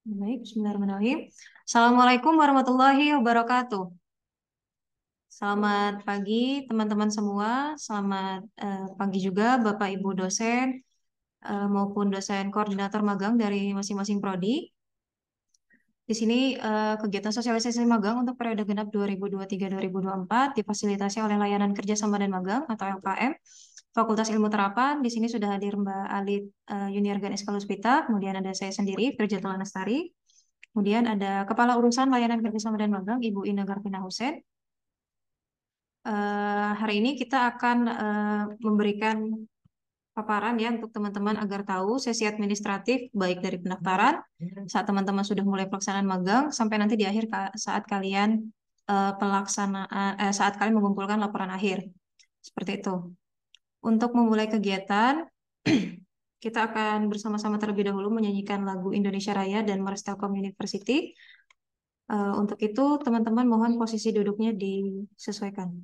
Baik, bismillahirrahmanirrahim. Assalamualaikum warahmatullahi wabarakatuh. Selamat pagi teman-teman semua. Selamat pagi juga Bapak Ibu dosen maupun dosen koordinator magang dari masing-masing prodi. Di sini kegiatan sosialisasi magang untuk periode genap 2023-2024 difasilitasi oleh Layanan Kerjasama dan Magang atau LKM Fakultas Ilmu Terapan. Di sini sudah hadir Mbak Alit Yuniargan Eskaluspita, kemudian ada saya sendiri, Firja Lestari. Kemudian ada Kepala Urusan Layanan Kerjasama dan Magang, Ibu Ina Garpina Hussein. Hari ini kita akan memberikan paparan ya untuk teman-teman agar tahu sesi administratif baik dari pendaftaran saat teman-teman sudah mulai pelaksanaan magang sampai nanti di akhir saat kalian saat kalian mengumpulkan laporan akhir. Seperti itu. Untuk memulai kegiatan kita akan bersama-sama terlebih dahulu menyanyikan lagu Indonesia Raya dan Mars Telkom University. Untuk itu, teman-teman mohon posisi duduknya disesuaikan.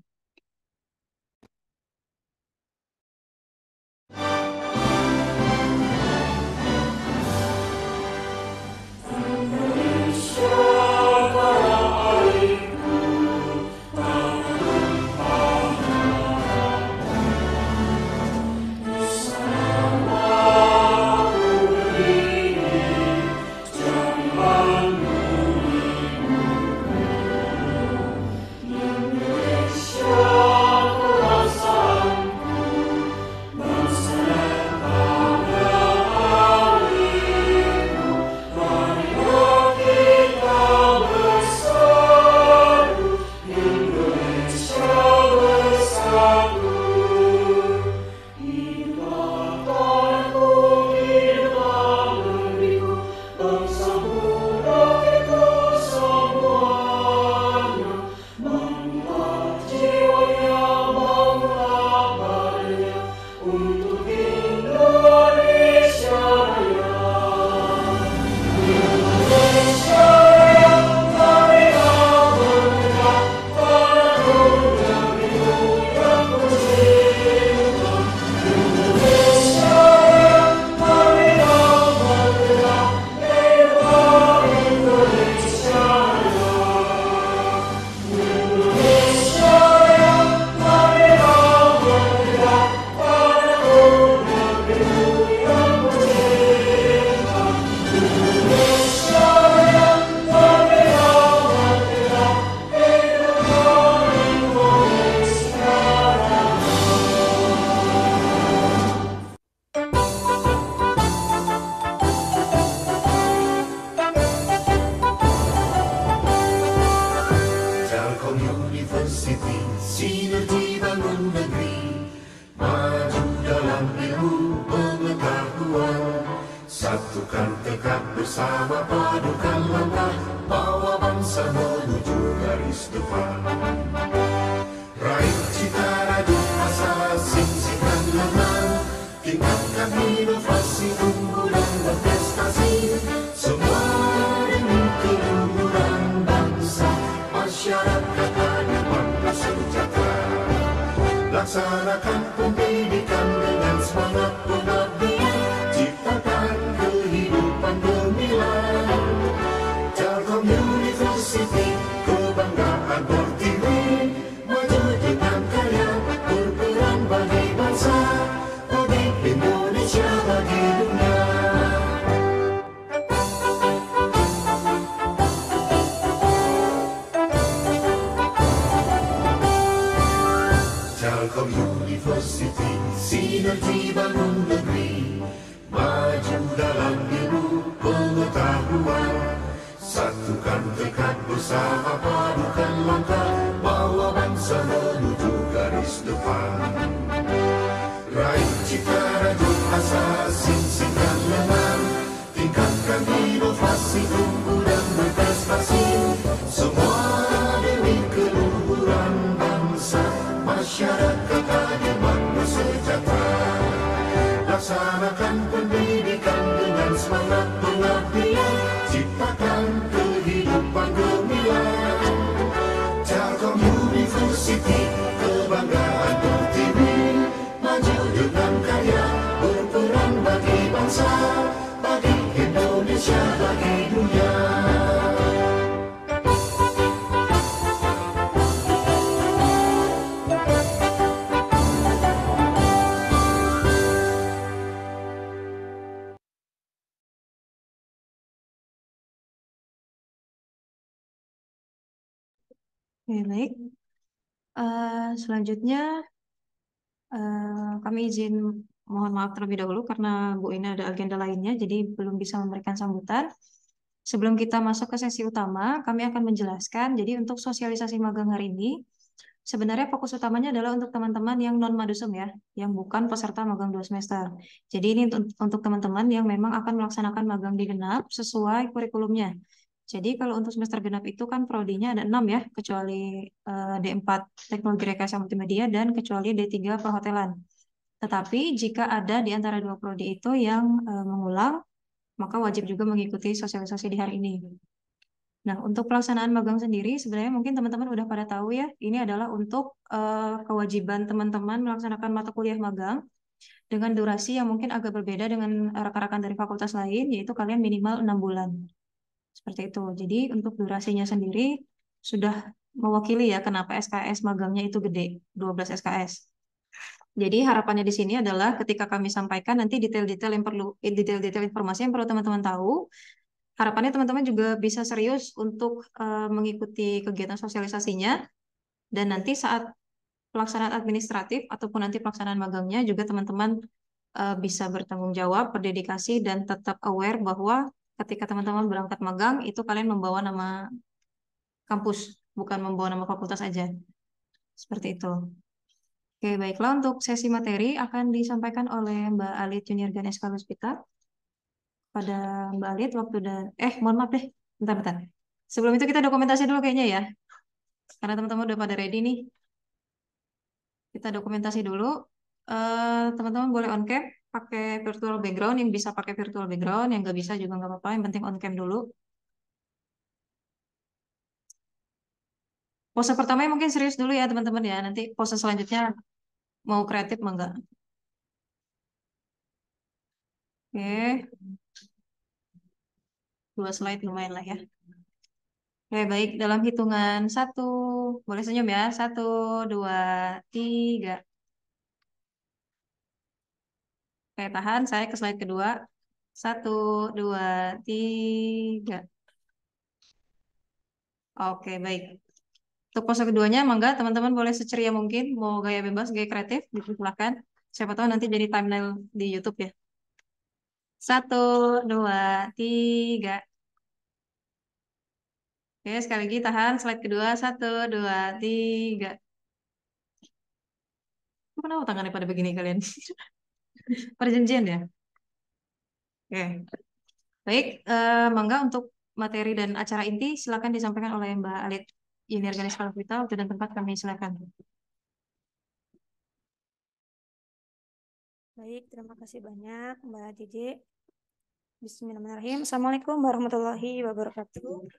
Laksanakan pendidikan dengan semangat pengabdian, ciptakan kehidupan gemilang. Telkom University, kebanggaan Pertiwi, maju dengan karya, berperan bagi bangsa, bagi Indonesia, bagi dunia. Telkom University, sinergi bangun negeri, maju dalam ilmu pengetahuan, satukan tekad bersama, padukan langkah, bawa bangsa menuju garis depan. Raih cita rajut asa, sing-singkan lengan, tingkatkan inovasi, unggul dan berprestasi, semua demi keluhuran bangsa, masyarakat adil makmur sejahtera. Laksanakan pendidikan dengan semangat pengabdian, ciptakan kehidupan gemilang. Telkom University, kebanggaan Pertiwi, maju dengan karya, berperan bagi bangsa, bagi Indonesia, bagi dunia. Oke, baik. Selanjutnya kami izin mohon maaf terlebih dahulu karena Bu ini ada agenda lainnya, jadi belum bisa memberikan sambutan. Sebelum kita masuk ke sesi utama, kami akan menjelaskan. Jadi untuk sosialisasi magang hari ini, sebenarnya fokus utamanya adalah untuk teman-teman yang non madusem ya, yang bukan peserta magang 2 semester. Jadi ini untuk teman-teman yang memang akan melaksanakan magang di genap sesuai kurikulumnya. Jadi kalau untuk semester genap itu kan prodinya ada 6 ya, kecuali D4 Teknologi Rekayasa Multimedia dan kecuali D3 Perhotelan. Tetapi jika ada di antara dua prodi itu yang mengulang, maka wajib juga mengikuti sosialisasi di hari ini. Nah, untuk pelaksanaan magang sendiri, sebenarnya mungkin teman-teman udah pada tahu ya, ini adalah untuk kewajiban teman-teman melaksanakan mata kuliah magang dengan durasi yang mungkin agak berbeda dengan rekan-rekan dari fakultas lain, yaitu kalian minimal 6 bulan. Seperti itu. Jadi untuk durasinya sendiri sudah mewakili ya kenapa SKS magangnya itu gede, 12 SKS. Jadi harapannya di sini adalah ketika kami sampaikan nanti detail-detail yang perlu, detail-detail informasi yang perlu teman-teman tahu, harapannya teman-teman juga bisa serius untuk mengikuti kegiatan sosialisasinya dan nanti saat pelaksanaan administratif ataupun nanti pelaksanaan magangnya juga teman-teman bisa bertanggung jawab, berdedikasi dan tetap aware bahwa ketika teman-teman berangkat magang itu kalian membawa nama kampus, bukan membawa nama fakultas aja. Seperti itu. Oke, baiklah untuk sesi materi akan disampaikan oleh Mbak Alit Junior Ganesh Kaluspita. Pada Mbak Alit waktu dan mohon maaf deh, bentar-bentar. Sebelum itu kita dokumentasi dulu kayaknya ya, karena teman-teman udah pada ready nih. Kita dokumentasi dulu. Teman-teman boleh on cam, pakai virtual background, yang bisa pakai virtual background, yang nggak bisa juga nggak apa-apa, yang penting on cam dulu. Pose pertama mungkin serius dulu ya teman-teman ya, nanti pose selanjutnya mau kreatif mau enggak. Oke, 2 slide lumayan lah ya. Oke, baik. Dalam hitungan satu, boleh senyum ya. Satu, dua, tiga. Oke, tahan. Saya ke slide kedua. Satu, dua, tiga. Oke, baik. Untuk pose keduanya, mangga teman-teman boleh seceria mungkin. Mau gaya bebas, gaya kreatif, silakan. Siapa tahu nanti jadi thumbnail di YouTube ya. Satu, dua, tiga. Oke, sekali lagi tahan. Slide kedua. Satu, dua, tiga. Kenapa tangannya pada begini kalian? Perjanjian ya? Oke. Baik, mangga untuk materi dan acara inti silakan disampaikan oleh Mbak Alit Yuniar Ganesh Kalpita. Waktu dan tempat kami silakan. Baik, terima kasih banyak Mbak Cici. Bismillahirrahmanirrahim. Assalamualaikum warahmatullahi wabarakatuh.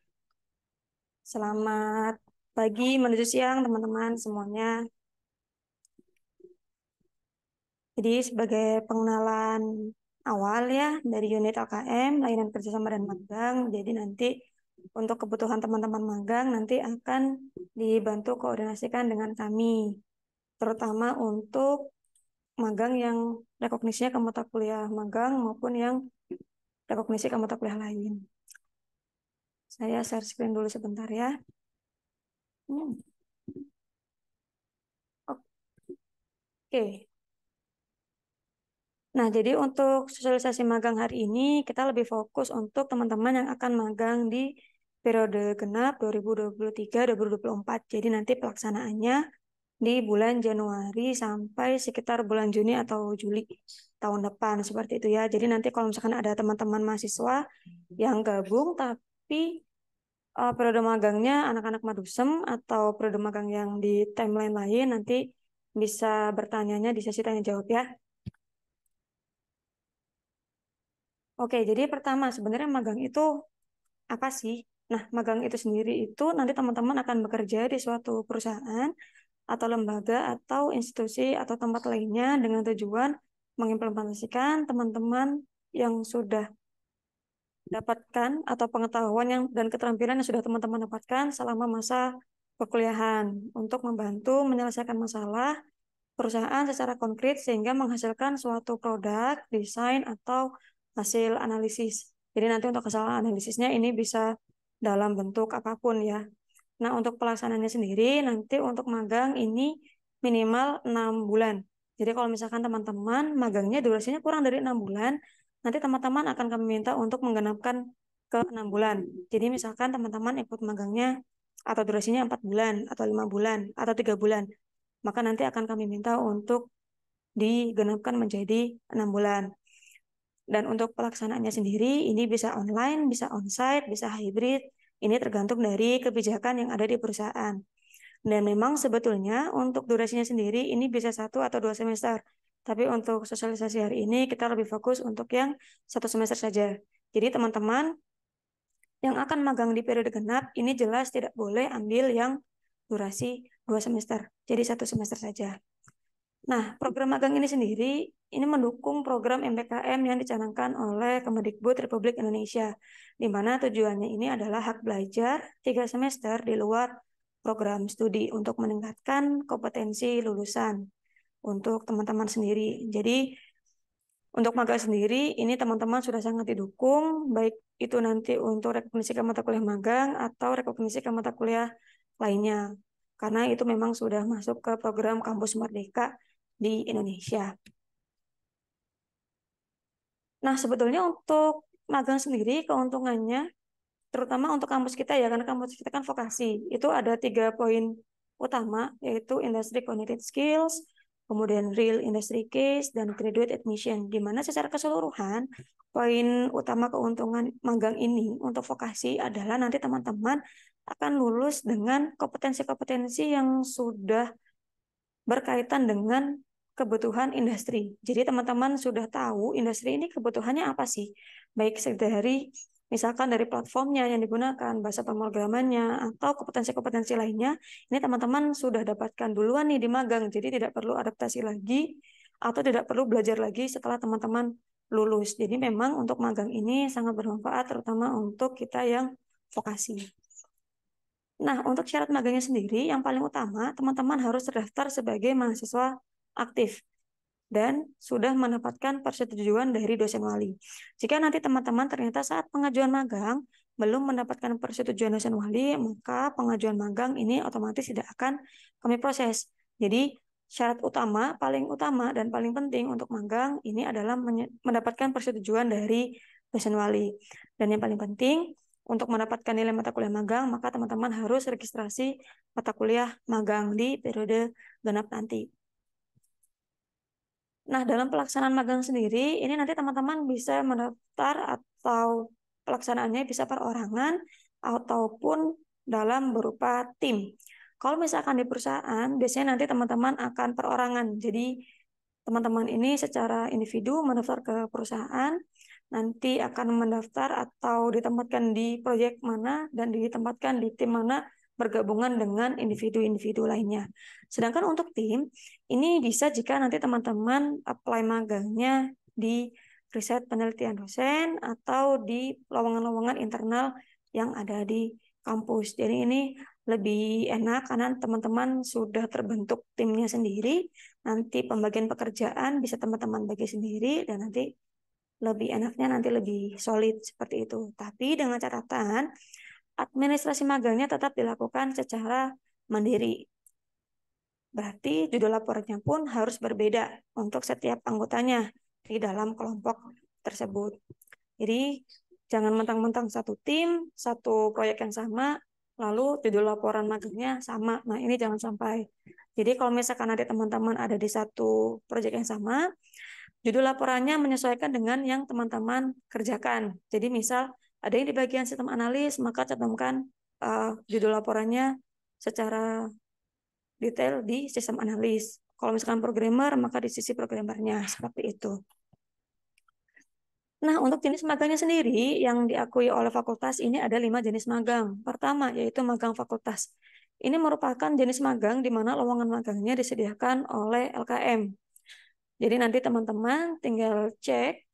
Selamat pagi menuju siang teman-teman semuanya. Jadi sebagai pengenalan awal ya dari unit LKM, layanan kerjasama dan magang. Jadi nanti untuk kebutuhan teman-teman magang nanti akan dibantu koordinasikan dengan kami, terutama untuk magang yang rekognisinya ke mata kuliah magang maupun yang rekognisi ke mata kuliah lain. Saya share screen dulu sebentar ya. Oke. Nah, jadi untuk sosialisasi magang hari ini, kita lebih fokus untuk teman-teman yang akan magang di periode genap 2023-2024. Jadi nanti pelaksanaannya di bulan Januari sampai sekitar bulan Juni atau Juli tahun depan, seperti itu ya. Jadi nanti kalau misalkan ada teman-teman mahasiswa yang gabung, tapi periode magangnya anak-anak Madusem atau periode magang yang di timeline lain, nanti bisa bertanyanya di sesi tanya jawab ya. Oke, jadi pertama sebenarnya magang itu apa sih? Nah, magang itu sendiri itu nanti teman-teman akan bekerja di suatu perusahaan atau lembaga atau institusi atau tempat lainnya dengan tujuan mengimplementasikan teman-teman yang sudah dapatkan atau pengetahuan yang dan keterampilan yang sudah teman-teman dapatkan selama masa perkuliahan untuk membantu menyelesaikan masalah perusahaan secara konkret sehingga menghasilkan suatu produk, desain, atau hasil analisis. Jadi nanti untuk hasil analisisnya ini bisa dalam bentuk apapun ya. Nah, untuk pelaksanaannya sendiri, nanti untuk magang ini minimal 6 bulan. Jadi kalau misalkan teman-teman magangnya durasinya kurang dari 6 bulan, nanti teman-teman akan kami minta untuk menggenapkan ke 6 bulan. Jadi misalkan teman-teman ikut magangnya atau durasinya 4 bulan, atau 5 bulan, atau 3 bulan, maka nanti akan kami minta untuk digenapkan menjadi 6 bulan. Dan untuk pelaksanaannya sendiri, ini bisa online, bisa onsite, bisa hybrid. Ini tergantung dari kebijakan yang ada di perusahaan. Dan memang sebetulnya untuk durasinya sendiri ini bisa 1 atau 2 semester. Tapi untuk sosialisasi hari ini kita lebih fokus untuk yang 1 semester saja. Jadi teman-teman yang akan magang di periode genap ini jelas tidak boleh ambil yang durasi 2 semester. Jadi 1 semester saja. Nah, program magang ini sendiri ini mendukung program MPKM yang dicanangkan oleh Kemendikbud Republik Indonesia, di mana tujuannya ini adalah hak belajar 3 semester di luar program studi untuk meningkatkan kompetensi lulusan untuk teman-teman sendiri. Jadi, untuk magang sendiri, ini teman-teman sudah sangat didukung, baik itu nanti untuk rekognisi ke mata kuliah magang atau rekognisi ke mata kuliah lainnya. Karena itu memang sudah masuk ke program Kampus Merdeka di Indonesia. Nah, sebetulnya untuk magang sendiri keuntungannya, terutama untuk kampus kita ya, karena kampus kita kan vokasi, itu ada 3 poin utama, yaitu industry connected skills, kemudian real industry case, dan graduate admission, di mana secara keseluruhan, poin utama keuntungan magang ini untuk vokasi adalah nanti teman-teman akan lulus dengan kompetensi-kompetensi yang sudah berkaitan dengan kebutuhan industri. Jadi teman-teman sudah tahu industri ini kebutuhannya apa sih? Baik dari misalkan dari platformnya yang digunakan, bahasa pemrogramannya, atau kompetensi-kompetensi lainnya, ini teman-teman sudah dapatkan duluan nih di magang, jadi tidak perlu adaptasi lagi, atau tidak perlu belajar lagi setelah teman-teman lulus. Jadi memang untuk magang ini sangat bermanfaat, terutama untuk kita yang vokasi. Nah, untuk syarat magangnya sendiri, yang paling utama, teman-teman harus terdaftar sebagai mahasiswa aktif dan sudah mendapatkan persetujuan dari dosen wali. Jika nanti teman-teman ternyata saat pengajuan magang belum mendapatkan persetujuan dosen wali, maka pengajuan magang ini otomatis tidak akan kami proses. Jadi, syarat utama, paling utama, dan paling penting untuk magang ini adalah mendapatkan persetujuan dari dosen wali. Dan yang paling penting, untuk mendapatkan nilai mata kuliah magang, maka teman-teman harus registrasi mata kuliah magang di periode genap nanti. Nah, dalam pelaksanaan magang sendiri, ini nanti teman-teman bisa mendaftar atau pelaksanaannya bisa perorangan ataupun dalam berupa tim. Kalau misalkan di perusahaan, biasanya nanti teman-teman akan perorangan. Jadi, teman-teman ini secara individu mendaftar ke perusahaan, nanti akan mendaftar atau ditempatkan di proyek mana dan ditempatkan di tim mana bergabungan dengan individu-individu lainnya. Sedangkan untuk tim, ini bisa jika nanti teman-teman apply magangnya di riset penelitian dosen atau di lowongan-lowongan internal yang ada di kampus. Jadi ini lebih enak karena teman-teman sudah terbentuk timnya sendiri, nanti pembagian pekerjaan bisa teman-teman bagi sendiri, dan nanti lebih enaknya nanti lebih solid seperti itu. Tapi dengan catatan, administrasi magangnya tetap dilakukan secara mandiri. Berarti judul laporannya pun harus berbeda untuk setiap anggotanya di dalam kelompok tersebut. Jadi jangan mentang-mentang satu tim, satu proyek yang sama, lalu judul laporan magangnya sama. Nah, ini jangan sampai. Jadi kalau misalkan ada teman-teman ada di satu proyek yang sama, judul laporannya menyesuaikan dengan yang teman-teman kerjakan. Jadi misal ada yang di bagian sistem analis, maka cantumkan judul laporannya secara detail di sistem analis. Kalau misalkan programmer, maka di sisi programmernya, seperti itu. Nah, untuk jenis magangnya sendiri yang diakui oleh fakultas ini ada 5 jenis magang. Pertama, yaitu magang fakultas. Ini merupakan jenis magang di mana lowongan magangnya disediakan oleh LKM. Jadi nanti teman-teman tinggal cek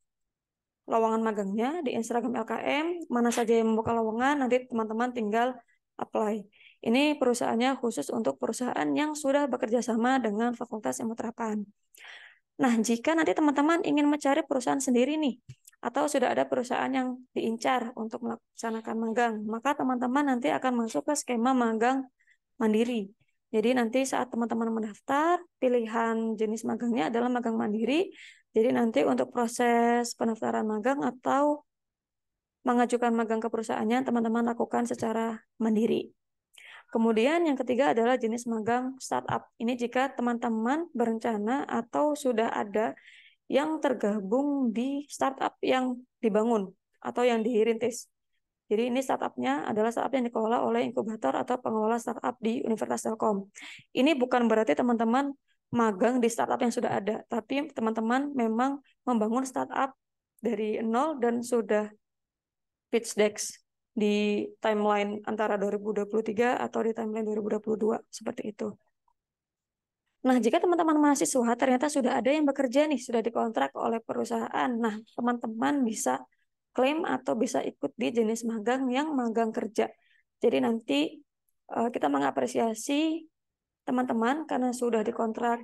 lowongan magangnya di Instagram LKM, mana saja yang membuka lowongan, nanti teman-teman tinggal apply. Ini perusahaannya khusus untuk perusahaan yang sudah bekerja sama dengan Fakultas Ilmu Terapan. Nah, jika nanti teman-teman ingin mencari perusahaan sendiri nih, atau sudah ada perusahaan yang diincar untuk melaksanakan magang, maka teman-teman nanti akan masuk ke skema magang mandiri. Jadi nanti saat teman-teman mendaftar, pilihan jenis magangnya adalah magang mandiri. Jadi nanti untuk proses pendaftaran magang atau mengajukan magang ke perusahaannya, teman-teman lakukan secara mandiri. Kemudian yang ketiga adalah jenis magang startup. Ini jika teman-teman berencana atau sudah ada yang tergabung di startup yang dibangun atau yang dirintis. Jadi ini startupnya adalah startup yang dikelola oleh inkubator atau pengelola startup di Universitas Telkom. Ini bukan berarti teman-teman magang di startup yang sudah ada, tapi teman-teman memang membangun startup dari nol dan sudah pitch deck di timeline antara 2023 atau di timeline 2022, seperti itu. Nah, jika teman-teman mahasiswa ternyata sudah ada yang bekerja nih, sudah dikontrak oleh perusahaan, nah teman-teman bisa klaim atau bisa ikut di jenis magang yang magang kerja. Jadi nanti kita mengapresiasi teman-teman karena sudah dikontrak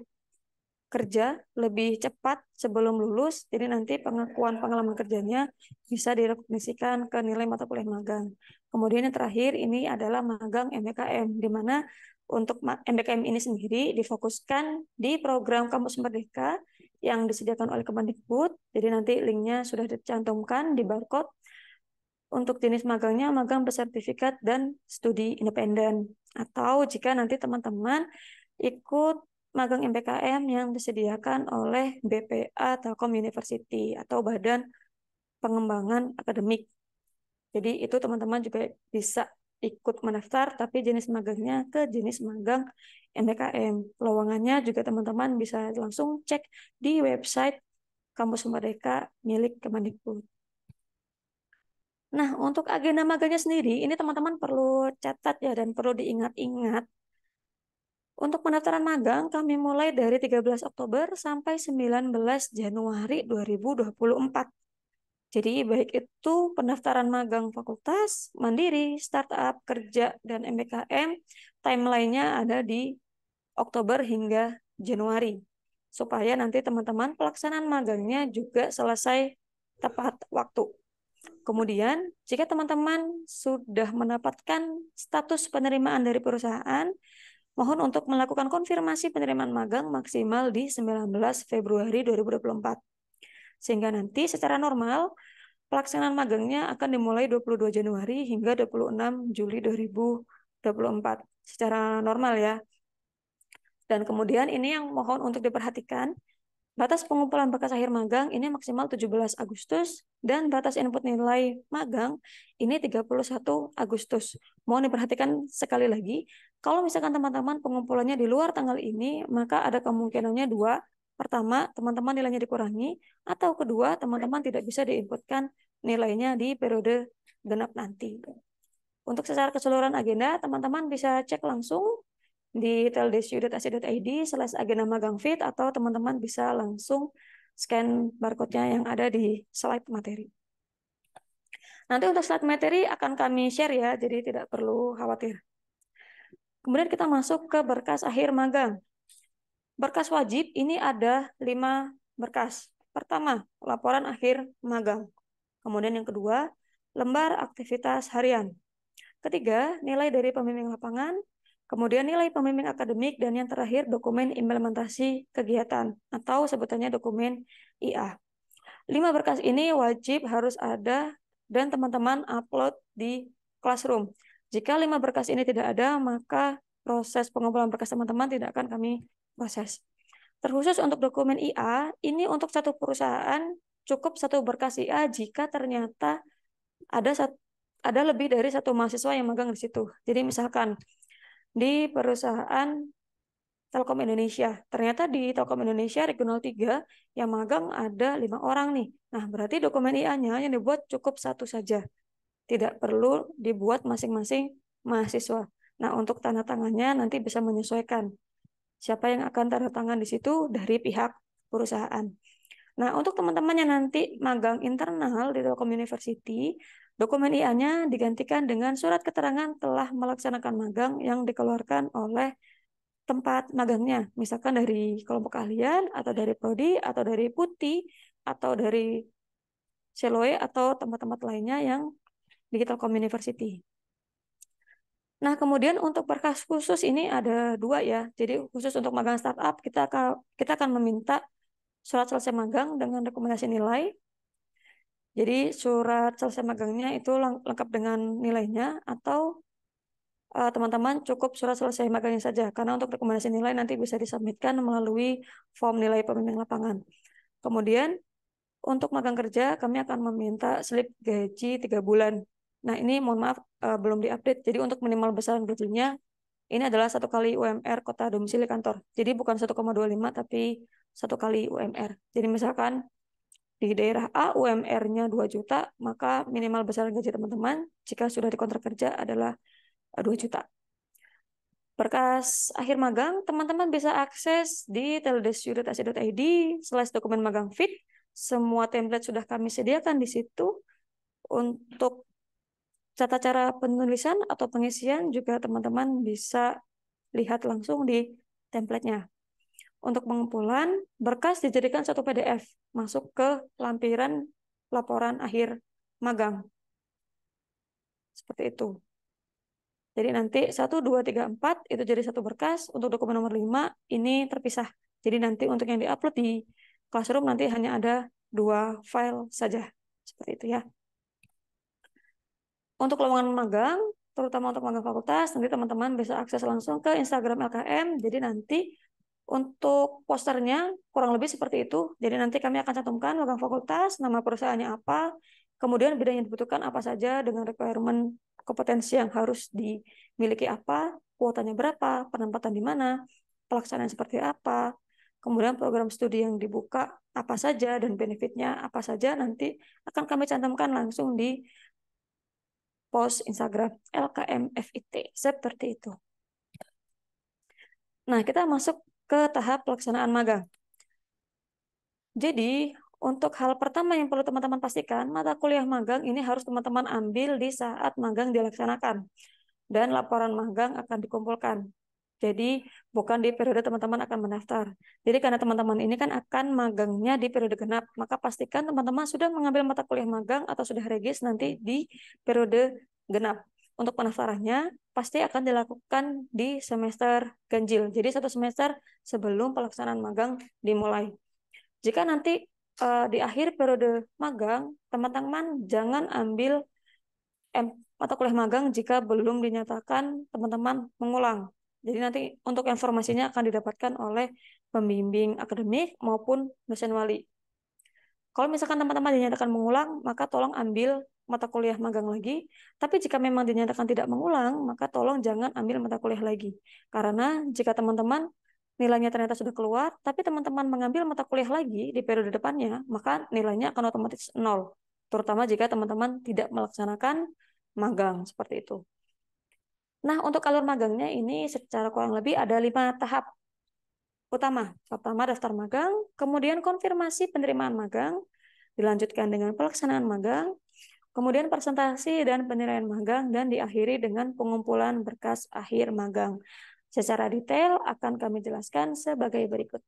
kerja lebih cepat sebelum lulus, jadi nanti pengakuan pengalaman kerjanya bisa direkognisikan ke nilai mata kuliah magang. Kemudian yang terakhir ini adalah magang MBKM, di mana untuk MBKM ini sendiri difokuskan di program Kampus Merdeka yang disediakan oleh Kemendikbud, jadi nanti linknya sudah dicantumkan di barcode. Untuk jenis magangnya magang bersertifikat dan studi independen. Atau jika nanti teman-teman ikut magang MPKM yang disediakan oleh BPA Telkom University atau Badan Pengembangan Akademik. Jadi itu teman-teman juga bisa ikut mendaftar, tapi jenis magangnya ke jenis magang MPKM. Lowongannya juga teman-teman bisa langsung cek di website Kampus Merdeka milik Kemendikbud. Nah, untuk agenda magangnya sendiri, ini teman-teman perlu catat ya dan perlu diingat-ingat. Untuk pendaftaran magang, kami mulai dari 13 Oktober sampai 19 Januari 2024. Jadi, baik itu pendaftaran magang fakultas, mandiri, startup, kerja, dan MBKM, timeline-nya ada di Oktober hingga Januari. Supaya nanti teman-teman pelaksanaan magangnya juga selesai tepat waktu. Kemudian, jika teman-teman sudah mendapatkan status penerimaan dari perusahaan, mohon untuk melakukan konfirmasi penerimaan magang maksimal di 19 Februari 2024. Sehingga nanti secara normal, pelaksanaan magangnya akan dimulai 22 Januari hingga 26 Juli 2024. Secara normal ya. Dan kemudian ini yang mohon untuk diperhatikan, batas pengumpulan berkas akhir magang ini maksimal 17 Agustus dan batas input nilai magang ini 31 Agustus. Mohon diperhatikan sekali lagi, kalau misalkan teman-teman pengumpulannya di luar tanggal ini, maka ada kemungkinannya dua. Pertama, teman-teman nilainya dikurangi, atau kedua, teman-teman tidak bisa diinputkan nilainya di periode genap nanti. Untuk secara keseluruhan agenda, teman-teman bisa cek langsung di teldesu.ac.id/agenda magang fit, atau teman-teman bisa langsung scan barcode-nya yang ada di slide materi. Nanti untuk slide materi akan kami share ya, jadi tidak perlu khawatir. Kemudian kita masuk ke berkas akhir magang. Berkas wajib ini ada 5 berkas. Pertama, laporan akhir magang. Kemudian yang kedua, lembar aktivitas harian. Ketiga, nilai dari pembimbing lapangan. Kemudian nilai pembimbing akademik, dan yang terakhir dokumen implementasi kegiatan atau sebutannya dokumen IA. 5 berkas ini wajib harus ada dan teman-teman upload di Classroom. Jika 5 berkas ini tidak ada, maka proses pengumpulan berkas teman-teman tidak akan kami proses. Terkhusus untuk dokumen IA, ini untuk satu perusahaan cukup 1 berkas IA jika ternyata ada lebih dari 1 mahasiswa yang magang di situ. Jadi misalkan di perusahaan Telkom Indonesia. Ternyata di Telkom Indonesia Regional 3 yang magang ada 5 orang nih. Nah, berarti dokumen IA-nya yang dibuat cukup 1 saja. Tidak perlu dibuat masing-masing mahasiswa. Nah, untuk tanda tangannya nanti bisa menyesuaikan. Siapa yang akan tanda tangan di situ dari pihak perusahaan. Nah, untuk teman-teman yang nanti magang internal di Telkom University, dokumen IA-nya digantikan dengan surat keterangan telah melaksanakan magang yang dikeluarkan oleh tempat magangnya. Misalkan dari kelompok keahlian, atau dari prodi, atau dari PUTI, atau dari Seloe atau tempat-tempat lainnya yang di Telkom University. Nah, kemudian untuk berkas khusus ini ada 2 ya. Jadi khusus untuk magang startup kita akan meminta surat selesai magang dengan rekomendasi nilai. Jadi surat selesai magangnya itu lengkap dengan nilainya, atau teman-teman cukup surat selesai magangnya saja, karena untuk rekomendasi nilai nanti bisa disubmitkan melalui form nilai pembimbing lapangan. Kemudian untuk magang kerja kami akan meminta slip gaji 3 bulan. Nah, ini mohon maaf belum diupdate. Jadi untuk minimal besaran gajinya ini adalah 1 kali UMR kota domisili kantor. Jadi bukan 1,25 tapi 1 kali UMR. Jadi misalkan di daerah A UMR-nya 2 juta, maka minimal besaran gaji teman-teman jika sudah dikontrak kerja adalah 2 juta. Berkas akhir magang, teman-teman bisa akses di teldesyu.ac.id/dokumen magang fit. Semua template sudah kami sediakan di situ. Untuk tata cara penulisan atau pengisian juga teman-teman bisa lihat langsung di template-nya. Untuk pengumpulan, berkas dijadikan satu PDF, masuk ke lampiran laporan akhir magang. Seperti itu. Jadi nanti 1, 2, 3, 4 itu jadi satu berkas. Untuk dokumen nomor 5 ini terpisah. Jadi nanti untuk yang diupload di Classroom nanti hanya ada 2 file saja. Seperti itu ya. Untuk lowongan magang, terutama untuk magang fakultas, nanti teman-teman bisa akses langsung ke Instagram LKM. Jadi nanti untuk posternya kurang lebih seperti itu. Jadi nanti kami akan cantumkan magang fakultas, nama perusahaannya apa, kemudian bidang yang dibutuhkan apa saja dengan requirement kompetensi yang harus dimiliki apa, kuotanya berapa, penempatan di mana, pelaksanaan seperti apa, kemudian program studi yang dibuka apa saja dan benefitnya apa saja, nanti akan kami cantumkan langsung di post Instagram LKM FIT. Seperti itu. Nah, kita masuk ke tahap pelaksanaan magang. Jadi, untuk hal pertama yang perlu teman-teman pastikan, mata kuliah magang ini harus teman-teman ambil di saat magang dilaksanakan. Dan laporan magang akan dikumpulkan. Jadi, bukan di periode teman-teman akan mendaftar. Jadi, karena teman-teman ini kan akan magangnya di periode genap, maka pastikan teman-teman sudah mengambil mata kuliah magang atau sudah regis nanti di periode genap. Untuk pendaftarannya, pasti akan dilakukan di semester ganjil. Jadi, 1 semester sebelum pelaksanaan magang dimulai. Jika nanti di akhir periode magang, teman-teman jangan ambil mata kuliah magang jika belum dinyatakan teman-teman mengulang. Jadi nanti untuk informasinya akan didapatkan oleh pembimbing akademik maupun dosen wali. Kalau misalkan teman-teman dinyatakan mengulang, maka tolong ambil mata kuliah magang lagi. Tapi jika memang dinyatakan tidak mengulang, maka tolong jangan ambil mata kuliah lagi. Karena jika teman-teman nilainya ternyata sudah keluar, tapi teman-teman mengambil mata kuliah lagi di periode depannya, maka nilainya akan otomatis 0. Terutama jika teman-teman tidak melaksanakan magang, seperti itu. Nah, untuk alur magangnya ini secara kurang lebih ada 5 tahap utama. Pertama, daftar magang, kemudian konfirmasi penerimaan magang, dilanjutkan dengan pelaksanaan magang, kemudian presentasi dan penilaian magang, dan diakhiri dengan pengumpulan berkas akhir magang. Secara detail akan kami jelaskan sebagai berikut.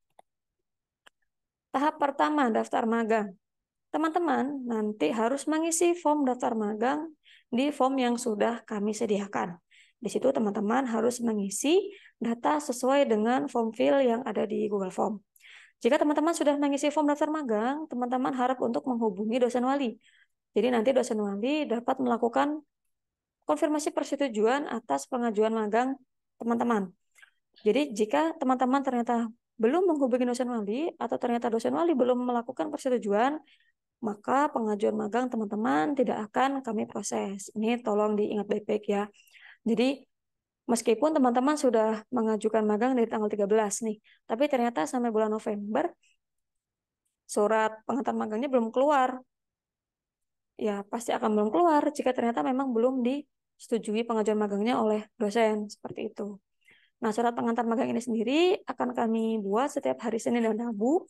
Tahap pertama, daftar magang. Teman-teman nanti harus mengisi form daftar magang di form yang sudah kami sediakan. Di situ teman-teman harus mengisi data sesuai dengan form fill yang ada di Google Form. Jika teman-teman sudah mengisi form daftar magang, teman-teman harap untuk menghubungi dosen wali. Jadi nanti dosen wali dapat melakukan konfirmasi persetujuan atas pengajuan magang teman-teman. Jadi jika teman-teman ternyata belum menghubungi dosen wali atau ternyata dosen wali belum melakukan persetujuan, maka pengajuan magang teman-teman tidak akan kami proses. Ini tolong diingat baik-baik ya. Jadi meskipun teman-teman sudah mengajukan magang dari tanggal 13 nih, tapi ternyata sampai bulan November surat pengantar magangnya belum keluar. Ya, pasti akan belum keluar jika ternyata memang belum disetujui pengajuan magangnya oleh dosen, seperti itu. Nah, surat pengantar magang ini sendiri akan kami buat setiap hari Senin dan Rabu.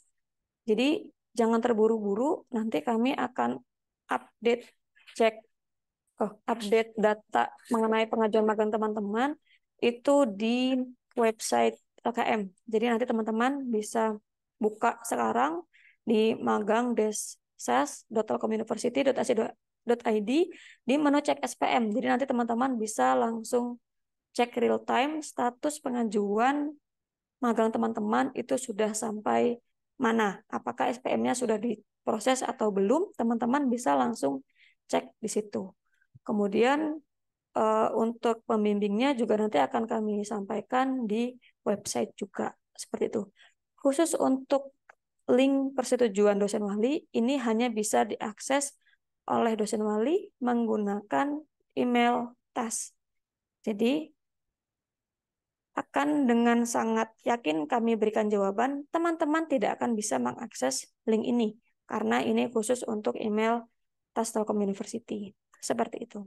Jadi jangan terburu-buru, nanti kami akan update update data mengenai pengajuan magang teman-teman itu di website LKM. Jadi nanti teman-teman bisa buka sekarang di Magang Desk mengakses .telkomuniversity.ac.id di menu cek SPM. Jadi nanti teman-teman bisa langsung cek real time status pengajuan magang teman-teman itu sudah sampai mana. Apakah SPM-nya sudah diproses atau belum? Teman-teman bisa langsung cek di situ. Kemudian untuk pembimbingnya juga nanti akan kami sampaikan di website juga. Seperti itu. Khusus untuk link persetujuan dosen wali, ini hanya bisa diakses oleh dosen wali menggunakan email TAS. Jadi, akan dengan sangat yakin kami berikan jawaban, teman-teman tidak akan bisa mengakses link ini, karena ini khusus untuk email TAS Telkom University. Seperti itu.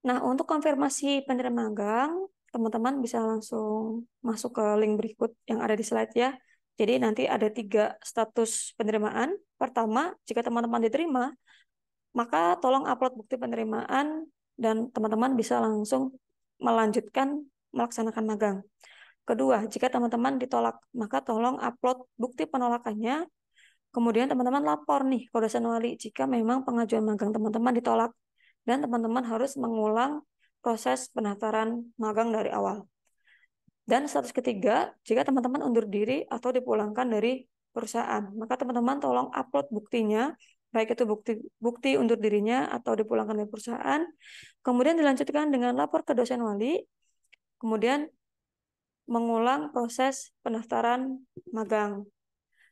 Nah, untuk konfirmasi penerima magang, teman-teman bisa langsung masuk ke link berikut yang ada di slide ya. Jadi nanti ada 3 status penerimaan. Pertama, jika teman-teman diterima, maka tolong upload bukti penerimaan dan teman-teman bisa langsung melanjutkan melaksanakan magang. Kedua, jika teman-teman ditolak, maka tolong upload bukti penolakannya. Kemudian teman-teman lapor nih ke dosen wali jika memang pengajuan magang teman-teman ditolak. Dan teman-teman harus mengulang proses pendaftaran magang dari awal. Dan status ketiga, jika teman-teman undur diri atau dipulangkan dari perusahaan, maka teman-teman tolong upload buktinya, baik itu bukti undur dirinya atau dipulangkan dari perusahaan, kemudian dilanjutkan dengan lapor ke dosen wali, kemudian mengulang proses pendaftaran magang.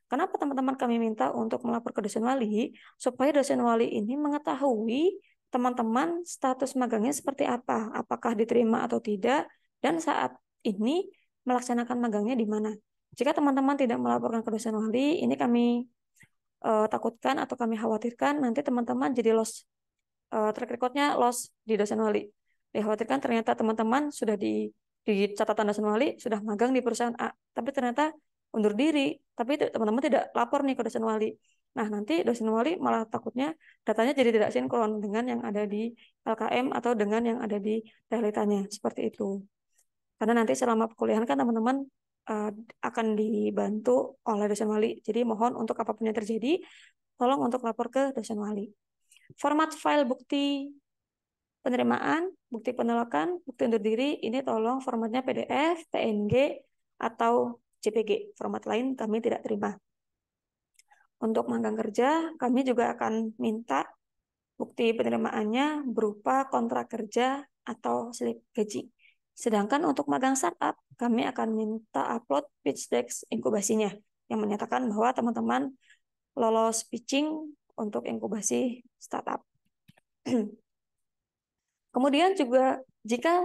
Kenapa teman-teman kami minta untuk melapor ke dosen wali? Supaya dosen wali ini mengetahui teman-teman status magangnya seperti apa, apakah diterima atau tidak, dan saat ini melaksanakan magangnya di mana. Jika teman-teman tidak melaporkan ke dosen wali, ini kami takutkan atau kami khawatirkan nanti teman-teman jadi loss, track record-nya loss di dosen wali. Dikhawatirkan ternyata teman-teman sudah di catatan dosen wali sudah magang di perusahaan A, tapi ternyata undur diri, tapi teman-teman tidak lapor nih ke dosen wali. Nah, nanti dosen wali malah takutnya datanya jadi tidak sinkron dengan yang ada di LKM atau dengan yang ada di realitanya, seperti itu. Karena nanti selama perkuliahan kan teman-teman akan dibantu oleh dosen wali. Jadi mohon untuk apapun yang terjadi, tolong untuk lapor ke dosen wali. Format file bukti penerimaan, bukti penolakan, bukti undur diri, ini tolong formatnya PDF, PNG, atau JPG. Format lain kami tidak terima. Untuk magang kerja, kami juga akan minta bukti penerimaannya berupa kontrak kerja atau slip gaji. Sedangkan untuk magang startup, kami akan minta upload pitch deck inkubasinya yang menyatakan bahwa teman-teman lolos pitching untuk inkubasi startup. Kemudian juga jika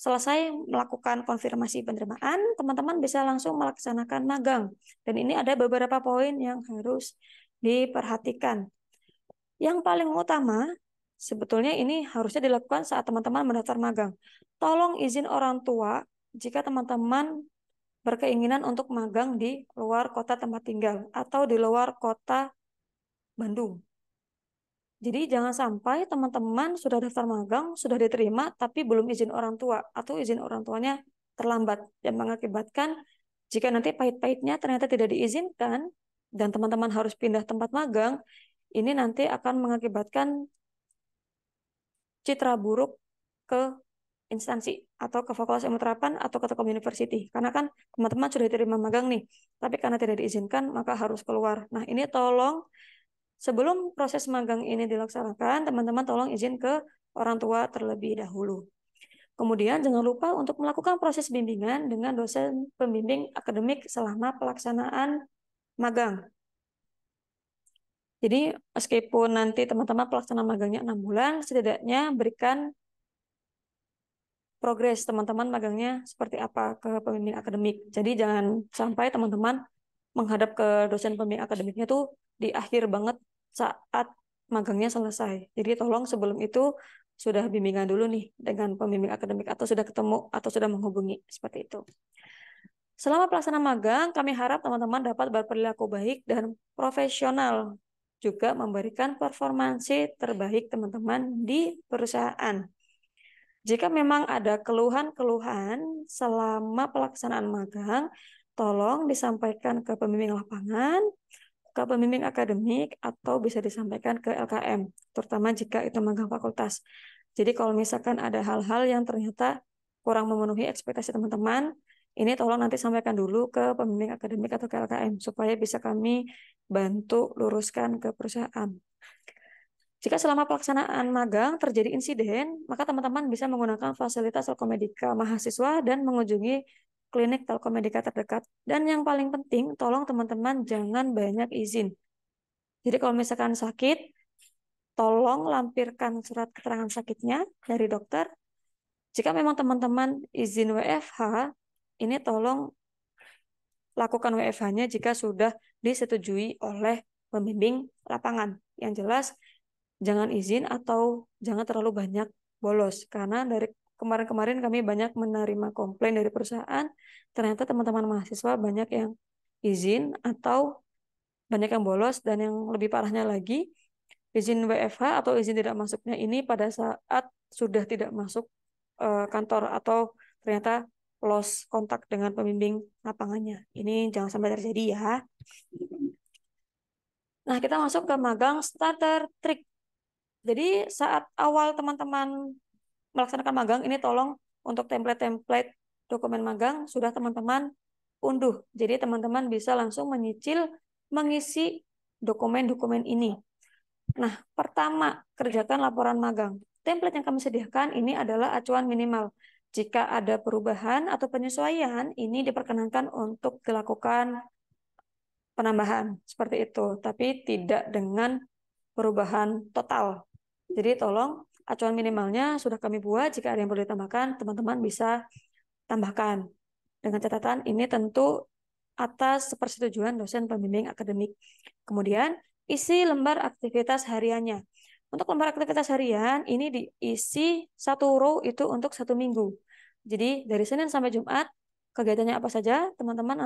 selesai melakukan konfirmasi penerimaan, teman-teman bisa langsung melaksanakan magang. Dan ini ada beberapa poin yang harus diperhatikan. Yang paling utama, sebetulnya ini harusnya dilakukan saat teman-teman mendaftar magang. Tolong izin orang tua jika teman-teman berkeinginan untuk magang di luar kota tempat tinggal atau di luar kota Bandung. Jadi jangan sampai teman-teman sudah daftar magang, sudah diterima, tapi belum izin orang tua atau izin orang tuanya terlambat dan mengakibatkan jika nanti pahit-pahitnya ternyata tidak diizinkan dan teman-teman harus pindah tempat magang, ini nanti akan mengakibatkan citra buruk ke instansi atau ke Fakultas Ilmu Terapan atau ke Telkom University. Karena kan teman-teman sudah diterima magang nih, tapi karena tidak diizinkan maka harus keluar. Nah, ini tolong sebelum proses magang ini dilaksanakan, teman-teman tolong izin ke orang tua terlebih dahulu. Kemudian jangan lupa untuk melakukan proses bimbingan dengan dosen pembimbing akademik selama pelaksanaan magang. Jadi meskipun nanti teman-teman pelaksanaan magangnya 6 bulan, setidaknya berikan progres teman-teman magangnya seperti apa ke pembimbing akademik. Jadi jangan sampai teman-teman menghadap ke dosen pembimbing akademiknya tuh di akhir banget saat magangnya selesai. Jadi tolong sebelum itu sudah bimbingan dulu nih dengan pembimbing akademik atau sudah ketemu atau sudah menghubungi seperti itu. Selama pelaksanaan magang, kami harap teman-teman dapat berperilaku baik dan profesional, juga memberikan performansi terbaik teman-teman di perusahaan. Jika memang ada keluhan-keluhan selama pelaksanaan magang, tolong disampaikan ke pembimbing lapangan ke pembimbing akademik atau bisa disampaikan ke LKM, terutama jika itu magang fakultas. Jadi kalau misalkan ada hal-hal yang ternyata kurang memenuhi ekspektasi teman-teman, ini tolong nanti sampaikan dulu ke pembimbing akademik atau ke LKM supaya bisa kami bantu luruskan ke perusahaan. Jika selama pelaksanaan magang terjadi insiden, maka teman-teman bisa menggunakan fasilitas Telkomedika mahasiswa dan mengunjungi klinik Telkomedika terdekat. Dan yang paling penting, tolong teman-teman jangan banyak izin. Jadi kalau misalkan sakit, tolong lampirkan surat keterangan sakitnya dari dokter. Jika memang teman-teman izin WFH, ini tolong lakukan WFH-nya jika sudah disetujui oleh pembimbing lapangan. Yang jelas, jangan izin atau jangan terlalu banyak bolos. Karena dari kemarin-kemarin kami banyak menerima komplain dari perusahaan, ternyata teman-teman mahasiswa banyak yang izin atau banyak yang bolos, dan yang lebih parahnya lagi, izin WFH atau izin tidak masuknya ini pada saat sudah tidak masuk kantor atau ternyata lost kontak dengan pembimbing lapangannya. Ini jangan sampai terjadi ya. Nah, kita masuk ke magang starter trick. Jadi saat awal teman-teman melaksanakan magang, ini tolong untuk template-template dokumen magang sudah teman-teman unduh. Jadi teman-teman bisa langsung menyicil mengisi dokumen-dokumen ini. Nah, pertama, kerjakan laporan magang. Template yang kami sediakan ini adalah acuan minimal. Jika ada perubahan atau penyesuaian, ini diperkenankan untuk dilakukan penambahan seperti itu, tapi tidak dengan perubahan total. Jadi tolong acuan minimalnya sudah kami buat, jika ada yang perlu ditambahkan, teman-teman bisa tambahkan. Dengan catatan ini tentu atas persetujuan dosen pembimbing akademik. Kemudian isi lembar aktivitas hariannya. Untuk lembar aktivitas harian ini diisi satu row itu untuk 1 minggu. Jadi dari Senin sampai Jumat kegiatannya apa saja, teman-teman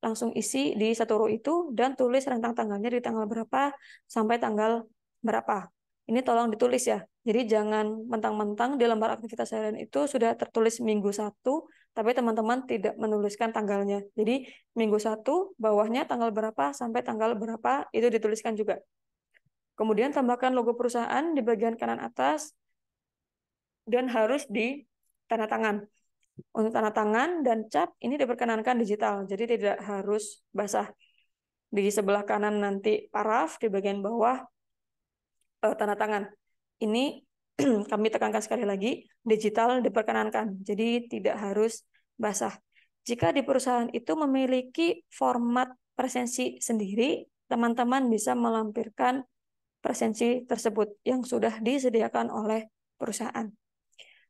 langsung isi di satu row itu dan tulis rentang tanggalnya di tanggal berapa sampai tanggal berapa. Ini tolong ditulis ya. Jadi jangan mentang-mentang di lembar aktivitas harian itu sudah tertulis minggu 1, tapi teman-teman tidak menuliskan tanggalnya. Jadi minggu 1, bawahnya tanggal berapa sampai tanggal berapa itu dituliskan juga. Kemudian tambahkan logo perusahaan di bagian kanan atas dan harus di tanda tangan. Untuk tanda tangan dan cap ini diperkenankan digital, jadi tidak harus basah. Di sebelah kanan nanti paraf, di bagian bawah tanda tangan. Ini kami tekankan sekali lagi, digital diperkenankan, jadi tidak harus basah. Jika di perusahaan itu memiliki format presensi sendiri, teman-teman bisa melampirkan presensi tersebut yang sudah disediakan oleh perusahaan.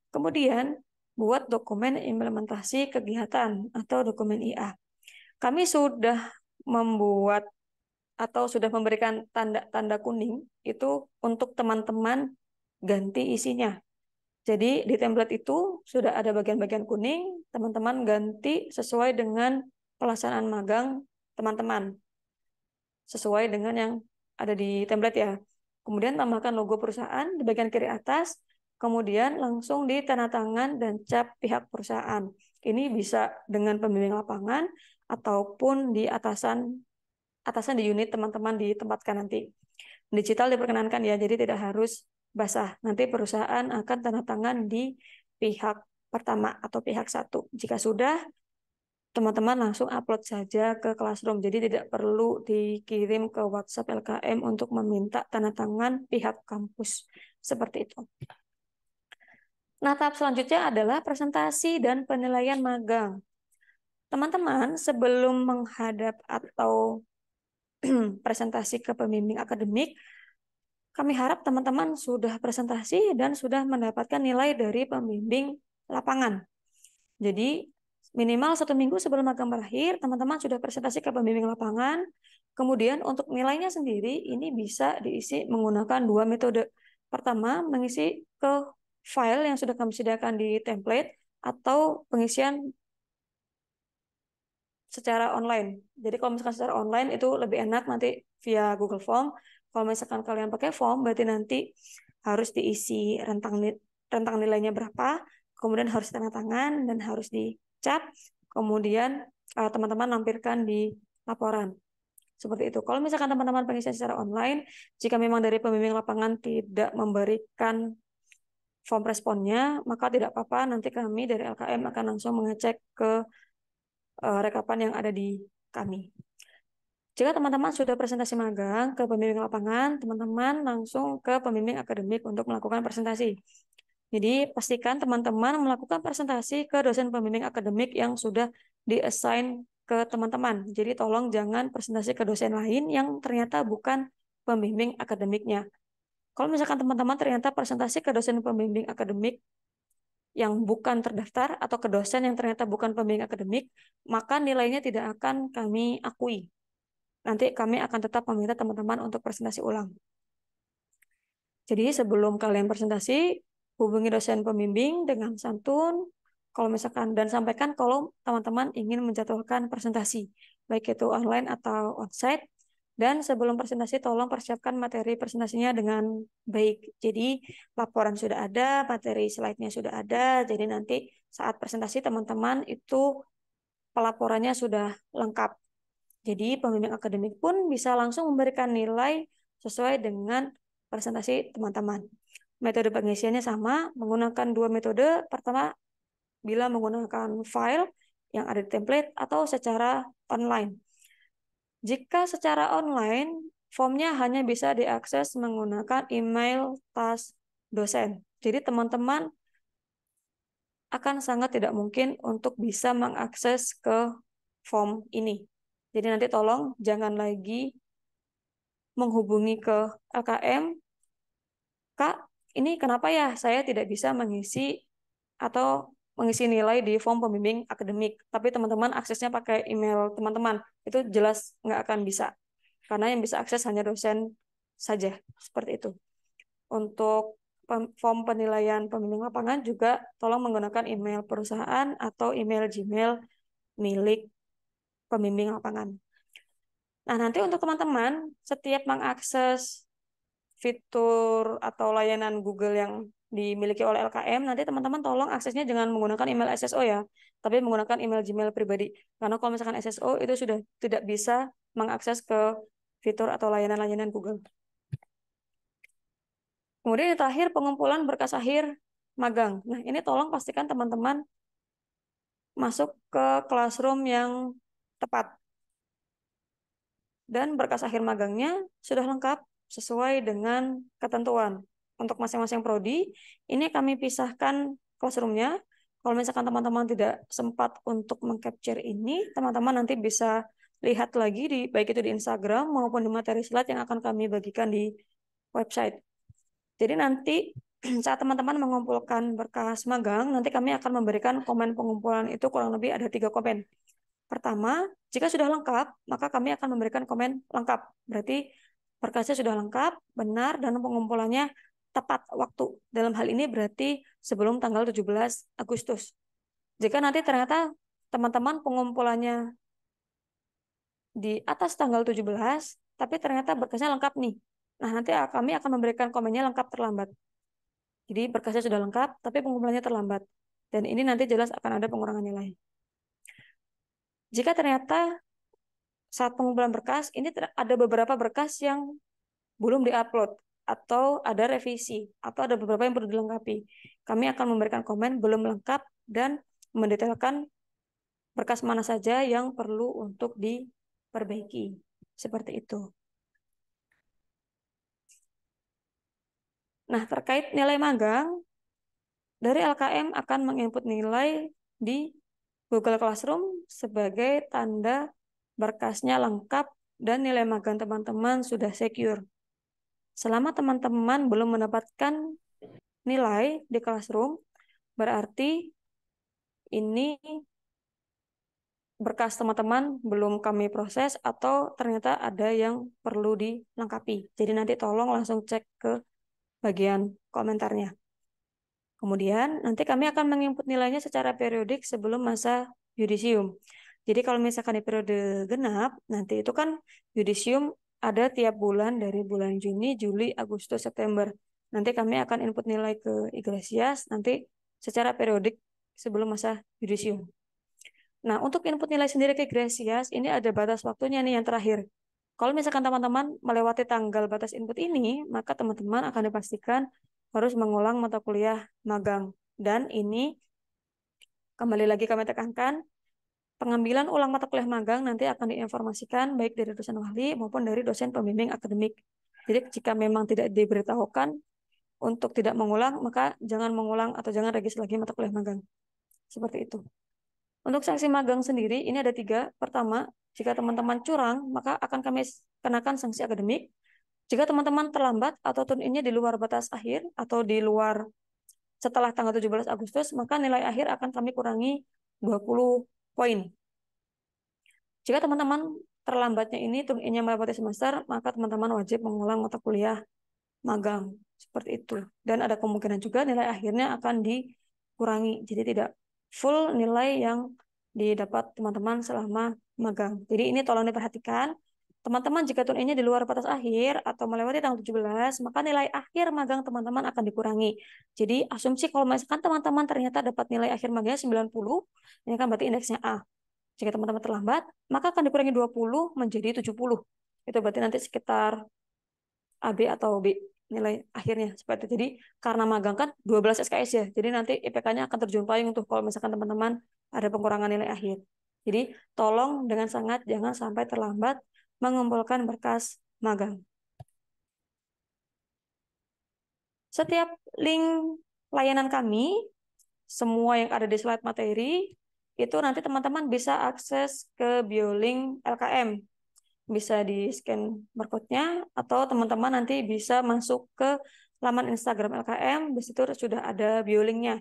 Kemudian, buat dokumen implementasi kegiatan atau dokumen IA. Kami sudah membuat atau sudah memberikan tanda-tanda kuning itu untuk teman-teman ganti isinya. Jadi di template itu sudah ada bagian-bagian kuning, teman-teman ganti sesuai dengan pelaksanaan magang teman-teman. Sesuai dengan yang ada di template ya. Kemudian tambahkan logo perusahaan di bagian kiri atas, kemudian langsung di tanda tangan dan cap pihak perusahaan. Ini bisa dengan pembimbing lapangan ataupun di atasan di unit teman-teman ditempatkan nanti. Digital diperkenankan ya, jadi tidak harus basah. Nanti perusahaan akan tanda tangan di pihak pertama atau pihak 1. Jika sudah, teman-teman langsung upload saja ke Classroom. Jadi tidak perlu dikirim ke WhatsApp LKM untuk meminta tanda tangan pihak kampus. Seperti itu. Nah, tahap selanjutnya adalah presentasi dan penilaian magang. Teman-teman, sebelum menghadap atau presentasi ke pembimbing akademik, kami harap teman-teman sudah presentasi dan sudah mendapatkan nilai dari pembimbing lapangan. Jadi, minimal 1 minggu sebelum magang berakhir, teman-teman sudah presentasi ke pembimbing lapangan. Kemudian untuk nilainya sendiri, ini bisa diisi menggunakan 2 metode. Pertama, mengisi ke file yang sudah kami sediakan di template, atau pengisian secara online. Jadi kalau misalkan secara online itu lebih enak nanti via Google Form. Kalau misalkan kalian pakai form, berarti nanti harus diisi rentang nilainya berapa, kemudian harus tanda tangan dan harus dicap, kemudian teman-teman lampirkan di laporan. Seperti itu. Kalau misalkan teman-teman pengisian secara online, jika memang dari pembimbing lapangan tidak memberikan form responnya, maka tidak apa-apa, nanti kami dari LKM akan langsung mengecek ke rekapan yang ada di kami. Jika teman-teman sudah presentasi magang ke pembimbing lapangan, teman-teman langsung ke pembimbing akademik untuk melakukan presentasi. Jadi pastikan teman-teman melakukan presentasi ke dosen pembimbing akademik yang sudah di-assign ke teman-teman. Jadi tolong jangan presentasi ke dosen lain yang ternyata bukan pembimbing akademiknya. Kalau misalkan teman-teman ternyata presentasi ke dosen pembimbing akademik yang bukan terdaftar atau ke dosen yang ternyata bukan pembimbing akademik, maka nilainya tidak akan kami akui. Nanti kami akan tetap meminta teman-teman untuk presentasi ulang. Jadi sebelum kalian presentasi, hubungi dosen pembimbing dengan santun, kalau misalkan dan sampaikan kalau teman-teman ingin menjadwalkan presentasi, baik itu online atau onsite. Dan sebelum presentasi, tolong persiapkan materi presentasinya dengan baik. Jadi laporan sudah ada, materi slide-nya sudah ada. Jadi nanti saat presentasi teman-teman itu pelaporannya sudah lengkap. Jadi pembimbing akademik pun bisa langsung memberikan nilai sesuai dengan presentasi teman-teman. Metode pengisiannya sama, menggunakan dua metode. Pertama, bila menggunakan file yang ada di template atau secara online. Jika secara online, formnya hanya bisa diakses menggunakan email tas dosen. Jadi teman-teman akan sangat tidak mungkin untuk bisa mengakses ke form ini. Jadi nanti tolong jangan lagi menghubungi ke LKM, Kak, ini kenapa ya saya tidak bisa mengisi atau mengisi nilai di form pembimbing akademik, tapi teman-teman aksesnya pakai email teman-teman, itu jelas nggak akan bisa. Karena yang bisa akses hanya dosen saja, seperti itu. Untuk form penilaian pembimbing lapangan juga tolong menggunakan email perusahaan atau email Gmail milik pembimbing lapangan. Nah, nanti untuk teman-teman, setiap mengakses fitur atau layanan Google yang dimiliki oleh LKM, nanti teman-teman tolong aksesnya jangan menggunakan email SSO ya, tapi menggunakan email Gmail pribadi. Karena kalau misalkan SSO itu sudah tidak bisa mengakses ke fitur atau layanan-layanan Google. Kemudian yang terakhir, pengumpulan berkas akhir magang. Nah, ini tolong pastikan teman-teman masuk ke classroom yang tepat. Dan berkas akhir magangnya sudah lengkap sesuai dengan ketentuan. Untuk masing-masing prodi, ini kami pisahkan classroom-nya. Kalau misalkan teman-teman tidak sempat untuk meng-capture ini, teman-teman nanti bisa lihat lagi di baik itu di Instagram maupun di materi slide yang akan kami bagikan di website. Jadi nanti saat teman-teman mengumpulkan berkas magang, nanti kami akan memberikan komen pengumpulan itu kurang lebih ada 3 komen. Pertama, jika sudah lengkap, maka kami akan memberikan komen lengkap. Berarti berkasnya sudah lengkap, benar, dan pengumpulannya tepat waktu. Dalam hal ini berarti sebelum tanggal 17 Agustus. Jika nanti ternyata teman-teman pengumpulannya di atas tanggal 17, tapi ternyata berkasnya lengkap nih. Nah, nanti kami akan memberikan komennya lengkap terlambat. Jadi berkasnya sudah lengkap, tapi pengumpulannya terlambat. Dan ini nanti jelas akan ada pengurangan nilai. Jika ternyata saat pengumpulan berkas, ini ada beberapa berkas yang belum diupload, atau ada revisi, atau ada beberapa yang perlu dilengkapi. Kami akan memberikan komen belum lengkap dan mendetailkan berkas mana saja yang perlu untuk diperbaiki. Seperti itu. Nah, terkait nilai magang, dari LKM akan menginput nilai di Google Classroom sebagai tanda berkasnya lengkap dan nilai magang teman-teman sudah secure. Selama teman-teman belum mendapatkan nilai di Classroom, berarti ini berkas teman-teman belum kami proses atau ternyata ada yang perlu dilengkapi. Jadi nanti tolong langsung cek ke bagian komentarnya. Kemudian nanti kami akan menginput nilainya secara periodik sebelum masa yudisium. Jadi kalau misalkan di periode genap, nanti itu kan yudisium ada tiap bulan dari bulan Juni, Juli, Agustus, September. Nanti kami akan input nilai ke Iglesias nanti secara periodik sebelum masa yudisium. Nah, untuk input nilai sendiri ke Iglesias, ini ada batas waktunya nih yang terakhir. Kalau misalkan teman-teman melewati tanggal batas input ini, maka teman-teman akan dipastikan harus mengulang mata kuliah magang. Dan ini kembali lagi kami tekankan, pengambilan ulang mata kuliah magang nanti akan diinformasikan baik dari dosen wali maupun dari dosen pembimbing akademik. Jadi jika memang tidak diberitahukan untuk tidak mengulang, maka jangan mengulang atau jangan regis lagi mata kuliah magang. Seperti itu. Untuk sanksi magang sendiri, ini ada 3. Pertama, jika teman-teman curang, maka akan kami kenakan sanksi akademik. Jika teman-teman terlambat atau turn-in-nya di luar batas akhir atau di luar setelah tanggal 17 Agustus, maka nilai akhir akan kami kurangi 20 poin. Jika teman-teman terlambatnya ini turn-in-nya melewati semester, maka teman-teman wajib mengulang mata kuliah magang. Seperti itu. Dan ada kemungkinan juga nilai akhirnya akan dikurangi. Jadi tidak full nilai yang didapat teman-teman selama magang. Jadi ini tolong diperhatikan. Teman-teman jika turn-in-nya di luar batas akhir atau melewati tanggal 17, maka nilai akhir magang teman-teman akan dikurangi. Jadi asumsi kalau misalkan teman-teman ternyata dapat nilai akhir magangnya 90, ini kan berarti indeksnya A. Jika teman-teman terlambat, maka akan dikurangi 20 menjadi 70. Itu berarti nanti sekitar AB atau B nilai akhirnya seperti itu. Jadi karena magang kan 12 SKS ya. Jadi nanti IPK-nya akan terjun payung untuk kalau misalkan teman-teman ada pengurangan nilai akhir. Jadi tolong dengan sangat jangan sampai terlambat mengumpulkan berkas magang. Setiap link layanan kami, semua yang ada di slide materi, itu nanti teman-teman bisa akses ke BioLink LKM. Bisa di-scan barcode-nya, atau teman-teman nanti bisa masuk ke laman Instagram LKM, di situ sudah ada BioLink-nya.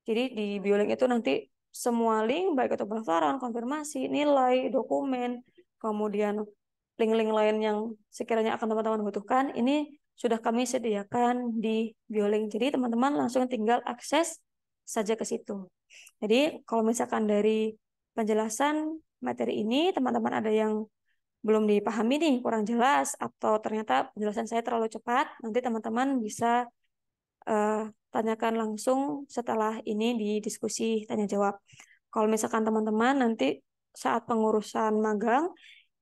Jadi di BioLink itu nanti semua link, baik itu pendaftaran, konfirmasi, nilai, dokumen, kemudian link-link lain yang sekiranya akan teman-teman butuhkan, ini sudah kami sediakan di BioLink. Jadi teman-teman langsung tinggal akses saja ke situ. Jadi kalau misalkan dari penjelasan materi ini, teman-teman ada yang belum dipahami nih, kurang jelas, atau ternyata penjelasan saya terlalu cepat, nanti teman-teman bisa tanyakan langsung setelah ini di diskusi tanya jawab. Kalau misalkan teman-teman nanti saat pengurusan magang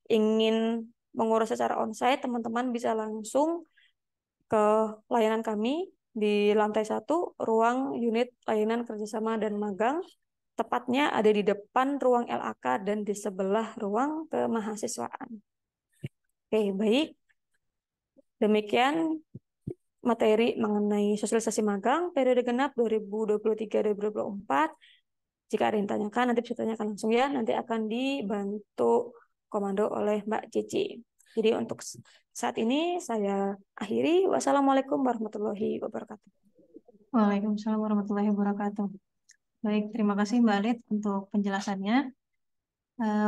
ingin mengurus secara onsite, teman-teman bisa langsung ke layanan kami di lantai 1, ruang unit layanan kerjasama dan magang. Tepatnya ada di depan ruang LAK dan di sebelah ruang kemahasiswaan. Oke, baik. Demikian materi mengenai sosialisasi magang periode genap 2023-2024. Jika ada yang tanyakan, nanti bisa tanyakan langsung ya. Nanti akan dibantu komando oleh Mbak Cici. Jadi untuk saat ini saya akhiri. Wassalamualaikum warahmatullahi wabarakatuh. Waalaikumsalam warahmatullahi wabarakatuh. Baik, terima kasih Mbak Lid untuk penjelasannya.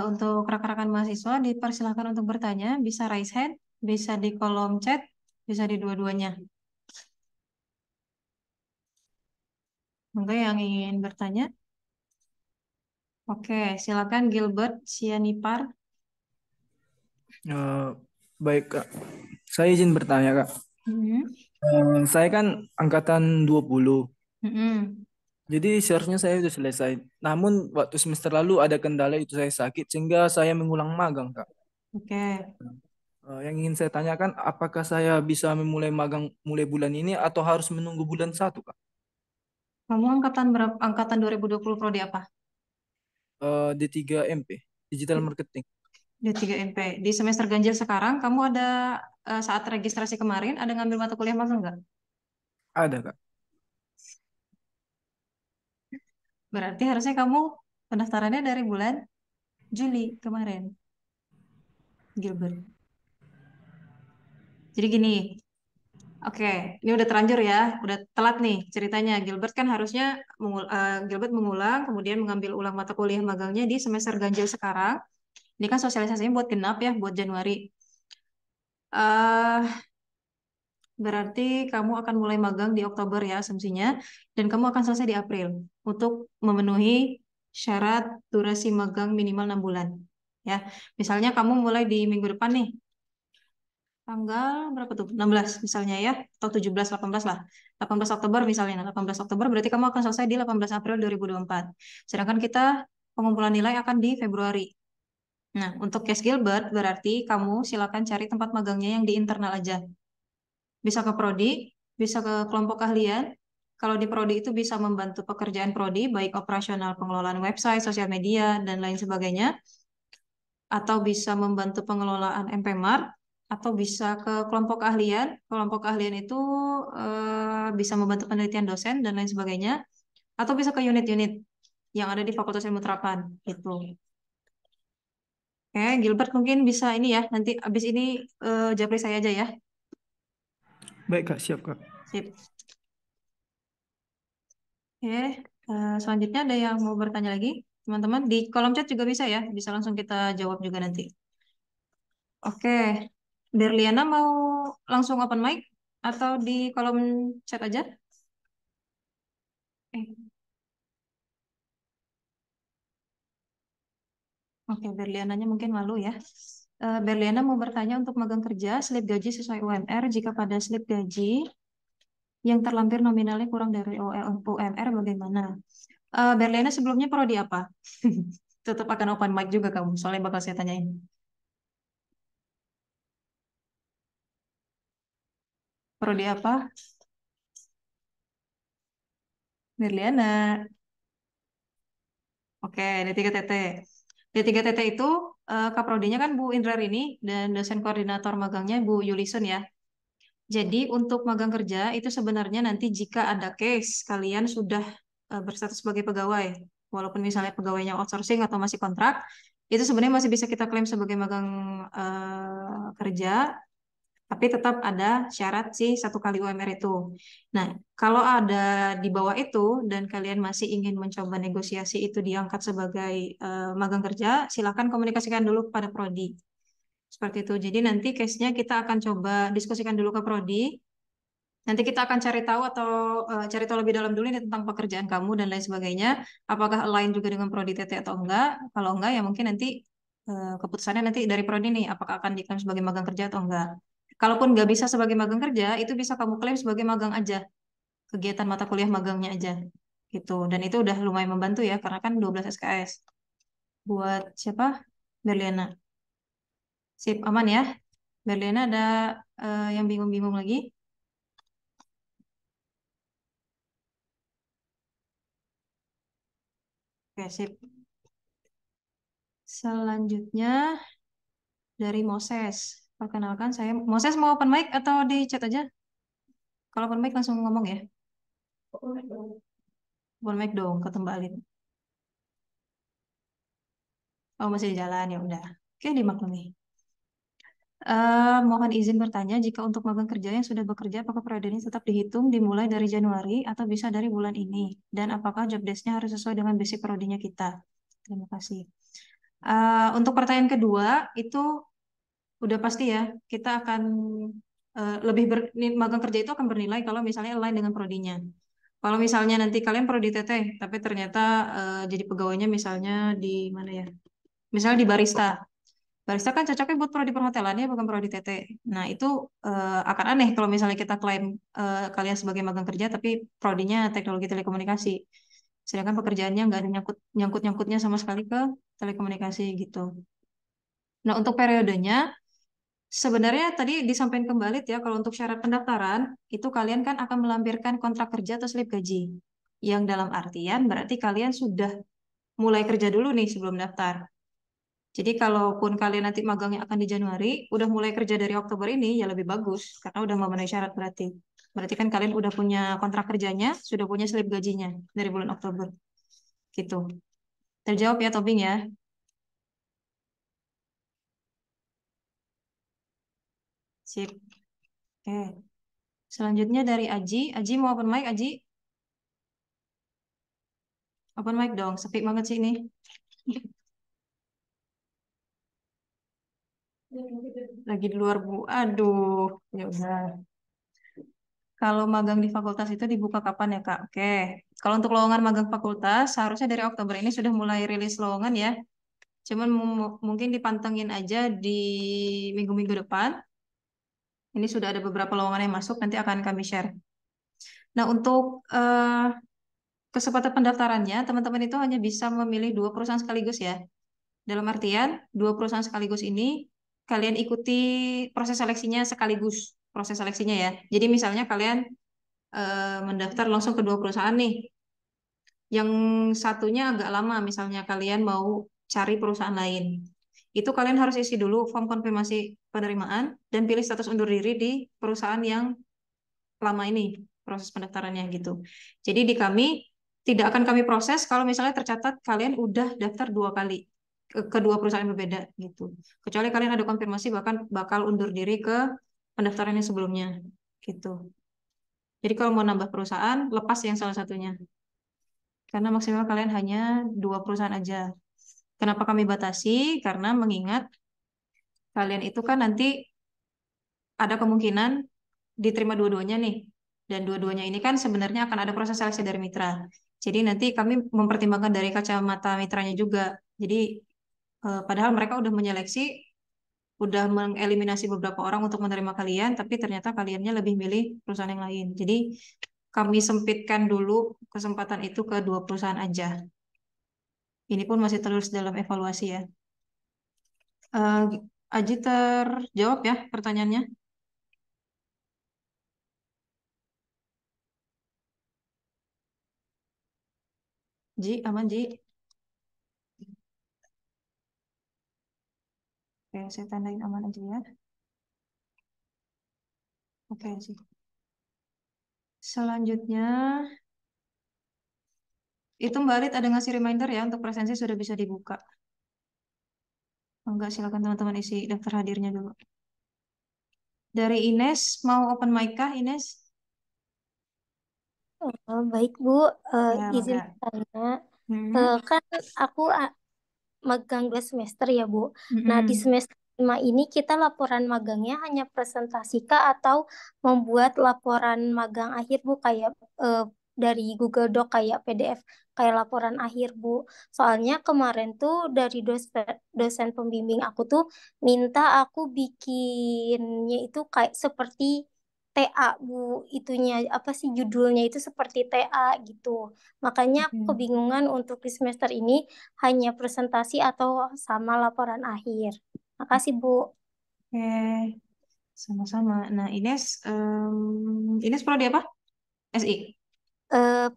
Untuk rekan-rekan mahasiswa dipersilakan untuk bertanya, bisa raise hand, bisa di kolom chat, bisa di dua-duanya. Monggo yang ingin bertanya. Oke, silakan Gilbert Sianipar. Eh, baik, Kak. Saya izin bertanya, Kak. Mhm. Saya kan angkatan 20. Mhm. Jadi seharusnya saya sudah selesai. Namun waktu semester lalu ada kendala itu saya sakit sehingga saya mengulang magang, Kak. Oke, Yang ingin saya tanyakan, apakah saya bisa memulai magang mulai bulan ini atau harus menunggu bulan 1, Kak? kamu angkatan berapa? Angkatan 2020 prodi apa? D3 MP, Digital Marketing. D3 MP. Di semester ganjil sekarang, kamu ada saat registrasi kemarin ada ngambil mata kuliah magang nggak? Ada, Kak. Berarti harusnya kamu pendaftarannya dari bulan Juli kemarin, Gilbert. Jadi gini, oke, ini udah terlanjur ya, udah telat nih ceritanya. Gilbert kan harusnya Gilbert mengulang, kemudian mengambil ulang mata kuliah magangnya di semester ganjil sekarang. Ini kan sosialisasinya buat genap ya, buat Januari. eh Berarti kamu akan mulai magang di Oktober ya asumsinya, dan kamu akan selesai di April untuk memenuhi syarat durasi magang minimal 6 bulan. Ya, misalnya kamu mulai di minggu depan nih, tanggal berapa tuh? 16 misalnya ya, atau 17, 18 lah. 18 Oktober misalnya. Nah, 18 Oktober berarti kamu akan selesai di 18 April 2024. Sedangkan kita pengumpulan nilai akan di Februari. Nah, untuk case Gilbert berarti kamu silakan cari tempat magangnya yang di internal aja. Bisa ke prodi, bisa ke kelompok keahlian. Kalau di prodi itu bisa membantu pekerjaan prodi, baik operasional pengelolaan website, sosial media, dan lain sebagainya. Atau bisa membantu pengelolaan MPMAR, atau bisa ke kelompok keahlian. Kelompok keahlian itu bisa membantu penelitian dosen dan lain sebagainya. Atau bisa ke unit-unit yang ada di Fakultas Ilmu Terapan, gitu. Oke, Gilbert mungkin bisa ini ya, nanti abis ini japri saya aja ya. Baik Kak, siap Kak. Sip. Oke, selanjutnya ada yang mau bertanya lagi? Teman-teman, di kolom chat juga bisa ya, bisa langsung kita jawab juga nanti. Oke, Berliana mau langsung open mic atau di kolom chat aja? Eh, Oke, Berliananya mungkin malu ya. Berliana mau bertanya untuk magang kerja, slip gaji sesuai UMR. Jika pada slip gaji yang terlampir nominalnya kurang dari UMR, bagaimana? Berliana sebelumnya prodi apa? Tetap akan open mic juga kamu, soalnya bakal saya tanyain. Prodi apa? Berliana. Oke, D3TT. D3TT itu kaprodinya kan Bu Indra Rini dan dosen koordinator magangnya Bu Yulisun ya. Jadi untuk magang kerja itu sebenarnya nanti jika ada case kalian sudah berstatus sebagai pegawai, walaupun misalnya pegawainya outsourcing atau masih kontrak, itu sebenarnya masih bisa kita klaim sebagai magang kerja, tapi tetap ada syarat sih 1 kali UMR itu. Nah, kalau ada di bawah itu dan kalian masih ingin mencoba negosiasi itu diangkat sebagai magang kerja, silakan komunikasikan dulu kepada Prodi. Seperti itu. Jadi nanti case-nya kita akan coba diskusikan dulu ke Prodi. Nanti kita akan cari tahu atau cari tahu lebih dalam dulu ini tentang pekerjaan kamu dan lain sebagainya. Apakah align juga dengan Prodi TT atau enggak? Kalau enggak ya mungkin nanti keputusannya nanti dari Prodi nih, apakah akan diklaim sebagai magang kerja atau enggak. Kalaupun nggak bisa sebagai magang kerja, itu bisa kamu klaim sebagai magang aja, kegiatan mata kuliah magangnya aja. Gitu. Dan itu udah lumayan membantu ya, karena kan 12 SKS. Buat siapa? Berliana. Sip, aman ya. Berliana ada yang bingung-bingung lagi? Oke, sip. Selanjutnya dari Moses. Perkenalkan saya. Moses mau open mic atau di chat aja? Kalau open mic langsung ngomong ya. Open mic dong, kata Mbak Alin. Oh, masih di jalan, ya udah. Oke, dimaklumi. Mohon izin bertanya, jika untuk magang kerja yang sudah bekerja, apakah periode ini tetap dihitung dimulai dari Januari atau bisa dari bulan ini? Dan apakah job desk-nya harus sesuai dengan basic prodinya kita? Terima kasih. Untuk pertanyaan kedua, itu udah pasti ya, kita akan magang kerja itu akan bernilai kalau misalnya align dengan prodinya. Kalau misalnya nanti kalian prodi TT, tapi ternyata jadi pegawainya misalnya di mana ya? Misalnya di barista. Barista kan cocoknya buat prodi perhotelan ya, bukan prodi TT. Nah, itu akan aneh kalau misalnya kita klaim kalian sebagai magang kerja, tapi prodinya teknologi telekomunikasi. Sedangkan pekerjaannya nggak ada nyangkut-nyangkutnya sama sekali ke telekomunikasi gitu. Nah, untuk periodenya, sebenarnya tadi disampaikan kembali ya, kalau untuk syarat pendaftaran, itu kalian kan akan melampirkan kontrak kerja atau slip gaji. Yang dalam artian berarti kalian sudah mulai kerja dulu nih sebelum daftar. Jadi kalaupun kalian nanti magangnya akan di Januari, udah mulai kerja dari Oktober ini, ya lebih bagus. Karena udah memenuhi syarat berarti. Berarti kan kalian udah punya kontrak kerjanya, sudah punya slip gajinya dari bulan Oktober. Gitu. Terjawab ya, Tobing ya. Sip. Oke. Selanjutnya dari Aji. Aji mau open mic, Aji? Open mic dong, sepi banget sih ini. Lagi di luar Bu. Aduh, ya udah. Kalau magang di fakultas itu dibuka kapan ya, Kak? Oke. Kalau untuk lowongan magang fakultas, seharusnya dari Oktober ini sudah mulai rilis lowongan ya. Cuman mungkin dipantengin aja di minggu-minggu depan. Ini sudah ada beberapa lowongan yang masuk, nanti akan kami share. Nah, untuk kesempatan pendaftarannya, teman-teman itu hanya bisa memilih 2 perusahaan sekaligus ya. Dalam artian, dua perusahaan sekaligus ini kalian ikuti proses seleksinya sekaligus, proses seleksinya ya. Jadi misalnya kalian mendaftar langsung ke dua perusahaan nih. Yang satunya agak lama, misalnya kalian mau cari perusahaan lain. Itu kalian harus isi dulu form konfirmasi penerimaan dan pilih status undur diri di perusahaan yang lama ini proses pendaftarannya gitu. Jadi di kami tidak akan kami proses kalau misalnya tercatat kalian udah daftar dua kali ke kedua perusahaan yang berbeda gitu. Kecuali kalian ada konfirmasi bahkan bakal undur diri ke pendaftaran yang sebelumnya gitu. Jadi kalau mau nambah perusahaan, lepas yang salah satunya. Karena maksimal kalian hanya dua perusahaan aja. Kenapa kami batasi? Karena mengingat kalian itu kan nanti ada kemungkinan diterima dua-duanya nih. Dan dua-duanya ini kan sebenarnya akan ada proses seleksi dari mitra. Jadi nanti kami mempertimbangkan dari kacamata mitranya juga. Jadi padahal mereka udah menyeleksi, udah mengeliminasi beberapa orang untuk menerima kalian, tapi ternyata kaliannya lebih milih perusahaan yang lain. Jadi kami sempitkan dulu kesempatan itu ke dua perusahaan aja. Ini pun masih terus dalam evaluasi ya. Eh, Aji terjawab ya pertanyaannya? Ji, aman Ji? Oke, saya tandain aman aja ya. Oke sih. Selanjutnya, itu Mbak Alit ada ngasih reminder ya untuk presensi sudah bisa dibuka. Enggak, silakan teman-teman isi daftar hadirnya dulu. Dari Ines, mau open mic kah Ines? Baik Bu, Ya, izin mangga. tanya, Hmm. kan aku magang 2 semester ya Bu. Nah di Mm-mm. semester 5 ini kita laporan magangnya hanya presentasi kah atau membuat laporan magang akhir Bu kayak dari Google Doc kayak PDF kayak laporan akhir Bu. Soalnya kemarin tuh dari dosen pembimbing aku tuh minta aku bikinnya itu kayak seperti TA Bu, itunya apa sih judulnya itu seperti TA gitu. Makanya aku Oke. kebingungan untuk di semester ini hanya presentasi atau sama laporan akhir. Makasih Bu. Oke, sama-sama. Nah, Ines, Ines prodi apa? SI? Eh,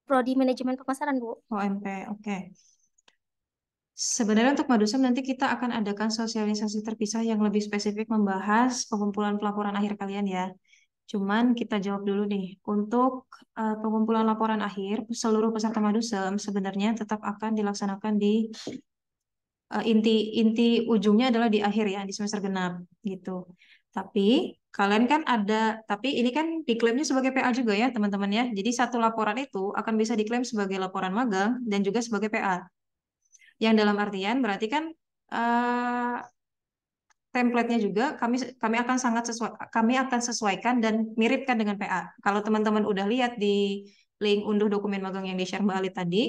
Prodi Manajemen Pemasaran Bu. OMP, oke. Sebenarnya untuk Madusem nanti kita akan adakan sosialisasi terpisah yang lebih spesifik membahas pengumpulan pelaporan akhir kalian ya. Cuman kita jawab dulu nih, untuk pengumpulan laporan akhir seluruh peserta Madusem sebenarnya tetap akan dilaksanakan di inti inti ujungnya adalah di akhir ya, di semester genap gitu. Tapi kalian kan ada, tapi ini kan diklaimnya sebagai PA juga ya teman-teman ya. Jadi satu laporan itu akan bisa diklaim sebagai laporan magang dan juga sebagai PA. Yang dalam artian berarti kan eh, template-nya juga kami akan kami akan sesuaikan dan miripkan dengan PA. Kalau teman-teman udah lihat di link unduh dokumen magang yang di-share Mbak Ali tadi,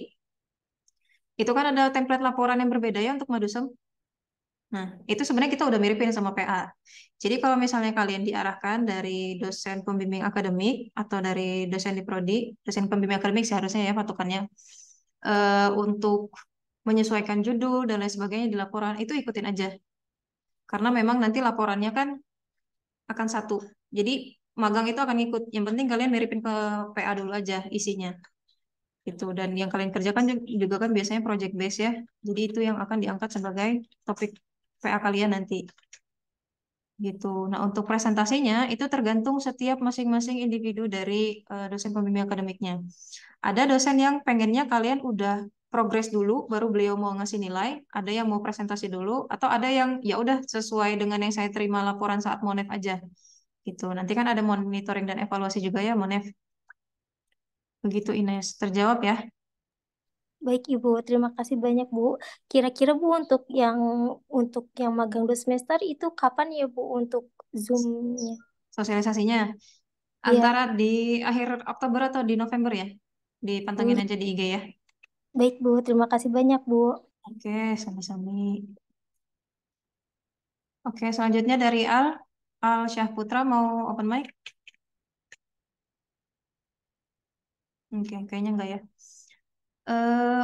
itu kan ada template laporan yang berbeda ya untuk Madusem. Nah, itu sebenarnya kita udah miripin sama PA. Jadi kalau misalnya kalian diarahkan dari dosen pembimbing akademik atau dari dosen di prodi, dosen pembimbing akademik seharusnya ya patokannya, untuk menyesuaikan judul dan lain sebagainya di laporan, itu ikutin aja. Karena memang nanti laporannya kan akan satu. Jadi magang itu akan ikut. Yang penting kalian miripin ke PA dulu aja isinya. Gitu. Dan yang kalian kerjakan juga kan biasanya project base ya. Jadi itu yang akan diangkat sebagai topik PA kalian nanti. Gitu. Nah, untuk presentasinya itu tergantung setiap masing-masing individu dari dosen pembimbing akademiknya. Ada dosen yang pengennya kalian udah progres dulu, baru beliau mau ngasih nilai. Ada yang mau presentasi dulu, atau ada yang ya udah sesuai dengan yang saya terima laporan saat Monef aja. Gitu. Nanti kan ada monitoring dan evaluasi juga ya, Monef. Begitu Ines. Terjawab ya? Baik Ibu, terima kasih banyak Bu. Kira-kira Bu untuk yang magang 2 semester itu kapan ya Bu untuk Zoom-nya? Sosialisasinya Ya, antara di akhir Oktober atau di November ya? Dipantengin hmm, aja di IG ya. baik Bu, terima kasih banyak Bu. Oke, sama-sama. Oke, selanjutnya dari Al Syahputra mau open mic? Oke, kayaknya enggak ya.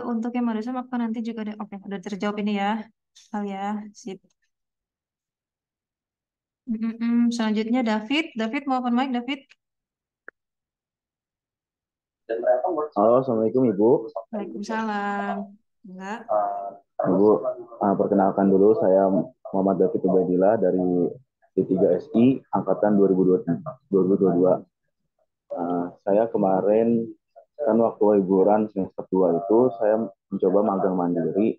Untuk yang barusan apa nanti juga ada. Oke, udah terjawab ini ya. Ya, sip. Selanjutnya David. David mau open mic, David? Halo, Assalamualaikum Ibu. Waalaikumsalam. Enggak. Ibu, perkenalkan dulu saya Muhammad David Ubedillah dari D3SI Angkatan 2022. Saya kemarin kan waktu liburan semester 2 itu saya mencoba magang mandiri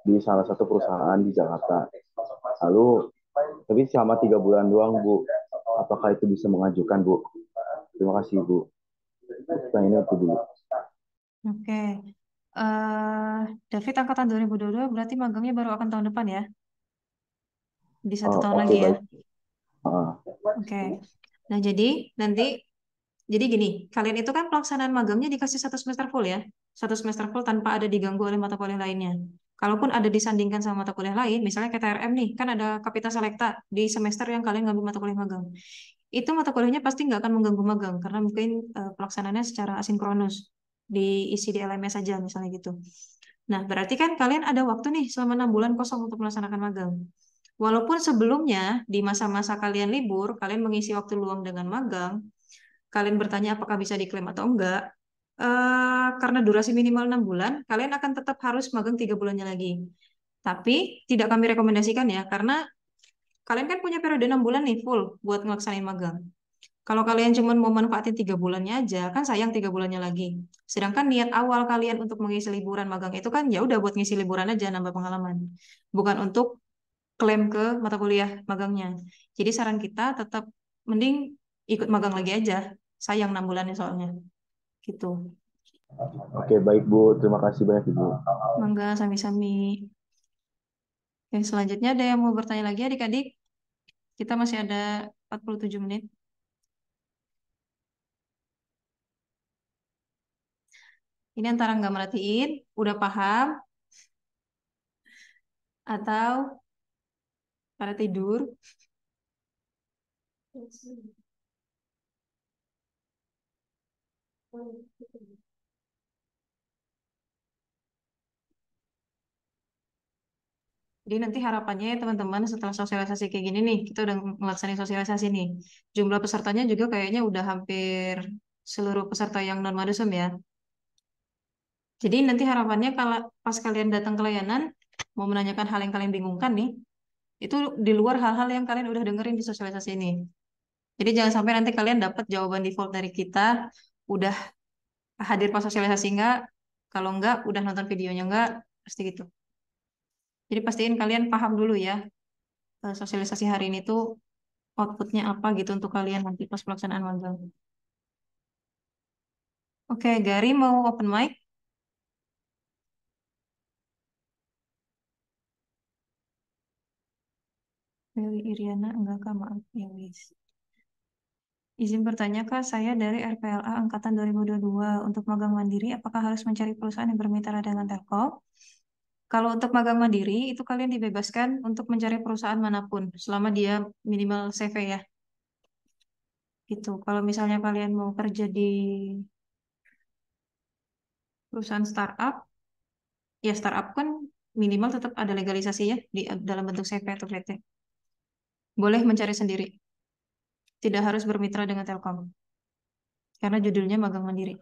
di salah satu perusahaan di Jakarta. Lalu, tapi selama 3 bulan doang, Bu. Apakah itu bisa mengajukan, Bu? Terima kasih, Bu. Pertanyaannya itu dulu. Oke. David angkatan 2022 berarti magangnya baru akan tahun depan ya? Di 1 tahun Oke, lagi ya? baik. Ah, Oke. Nah, jadi nanti, jadi gini, kalian itu kan pelaksanaan magangnya dikasih 1 semester full ya? 1 semester full tanpa ada diganggu oleh mata kuliah lainnya. Kalaupun ada disandingkan sama mata kuliah lain, misalnya kayak TRM nih, kan ada Kapita Selekta di semester yang kalian ngambil mata kuliah magang. Itu mata kuliahnya pasti nggak akan mengganggu magang, karena mungkin pelaksanaannya secara asinkronus, diisi di LMS saja misalnya gitu. Nah, berarti kan kalian ada waktu nih selama 6 bulan kosong untuk melaksanakan magang. Walaupun sebelumnya di masa-masa kalian libur, kalian mengisi waktu luang dengan magang, kalian bertanya apakah bisa diklaim atau enggak, karena durasi minimal 6 bulan, kalian akan tetap harus magang 3 bulannya lagi. Tapi tidak kami rekomendasikan ya, karena kalian kan punya periode 6 bulan nih full buat ngelaksanain magang. Kalau kalian cuma mau manfaatin 3 bulannya aja, kan sayang 3 bulannya lagi. Sedangkan niat awal kalian untuk mengisi liburan magang itu kan ya udah buat ngisi liburan aja, nambah pengalaman. Bukan untuk klaim ke mata kuliah magangnya. Jadi saran kita tetap mending ikut magang lagi aja. Sayang 6 bulannya soalnya. Gitu. Oke, baik Bu. Terima kasih banyak Ibu. Mangga sami-sami. Oke, selanjutnya ada yang mau bertanya lagi adik-adik? Kita masih ada 47 menit. Ini antara nggak merhatiin, udah paham, atau pada tidur. Jadi nanti harapannya ya teman-teman setelah sosialisasi kayak gini nih, kita udah ngelaksanain sosialisasi nih. Jumlah pesertanya juga kayaknya udah hampir seluruh peserta yang non-madusem ya. Jadi nanti harapannya kalau pas kalian datang ke layanan, mau menanyakan hal yang kalian bingungkan nih, itu di luar hal-hal yang kalian udah dengerin di sosialisasi ini. Jadi jangan sampai nanti kalian dapat jawaban default dari kita, udah hadir pas sosialisasi enggak, kalau enggak, udah nonton videonya enggak, pasti gitu. Jadi pastiin kalian paham dulu ya, sosialisasi hari ini tuh outputnya apa gitu untuk kalian nanti pas pelaksanaan magang. Oke, Gary mau open mic? Dari Iriana, enggak kak, maaf ya wis. Izin bertanya kak, saya dari RPLA Angkatan 2022. Untuk magang mandiri, apakah harus mencari perusahaan yang bermitra dengan Telkom? Kalau untuk magang mandiri, itu kalian dibebaskan untuk mencari perusahaan manapun, selama dia minimal CV ya. Gitu. Kalau misalnya kalian mau kerja di perusahaan startup, ya startup kan minimal tetap ada legalisasi ya di dalam bentuk CV atau PT. Boleh mencari sendiri. Tidak harus bermitra dengan Telkom. Karena judulnya magang mandiri.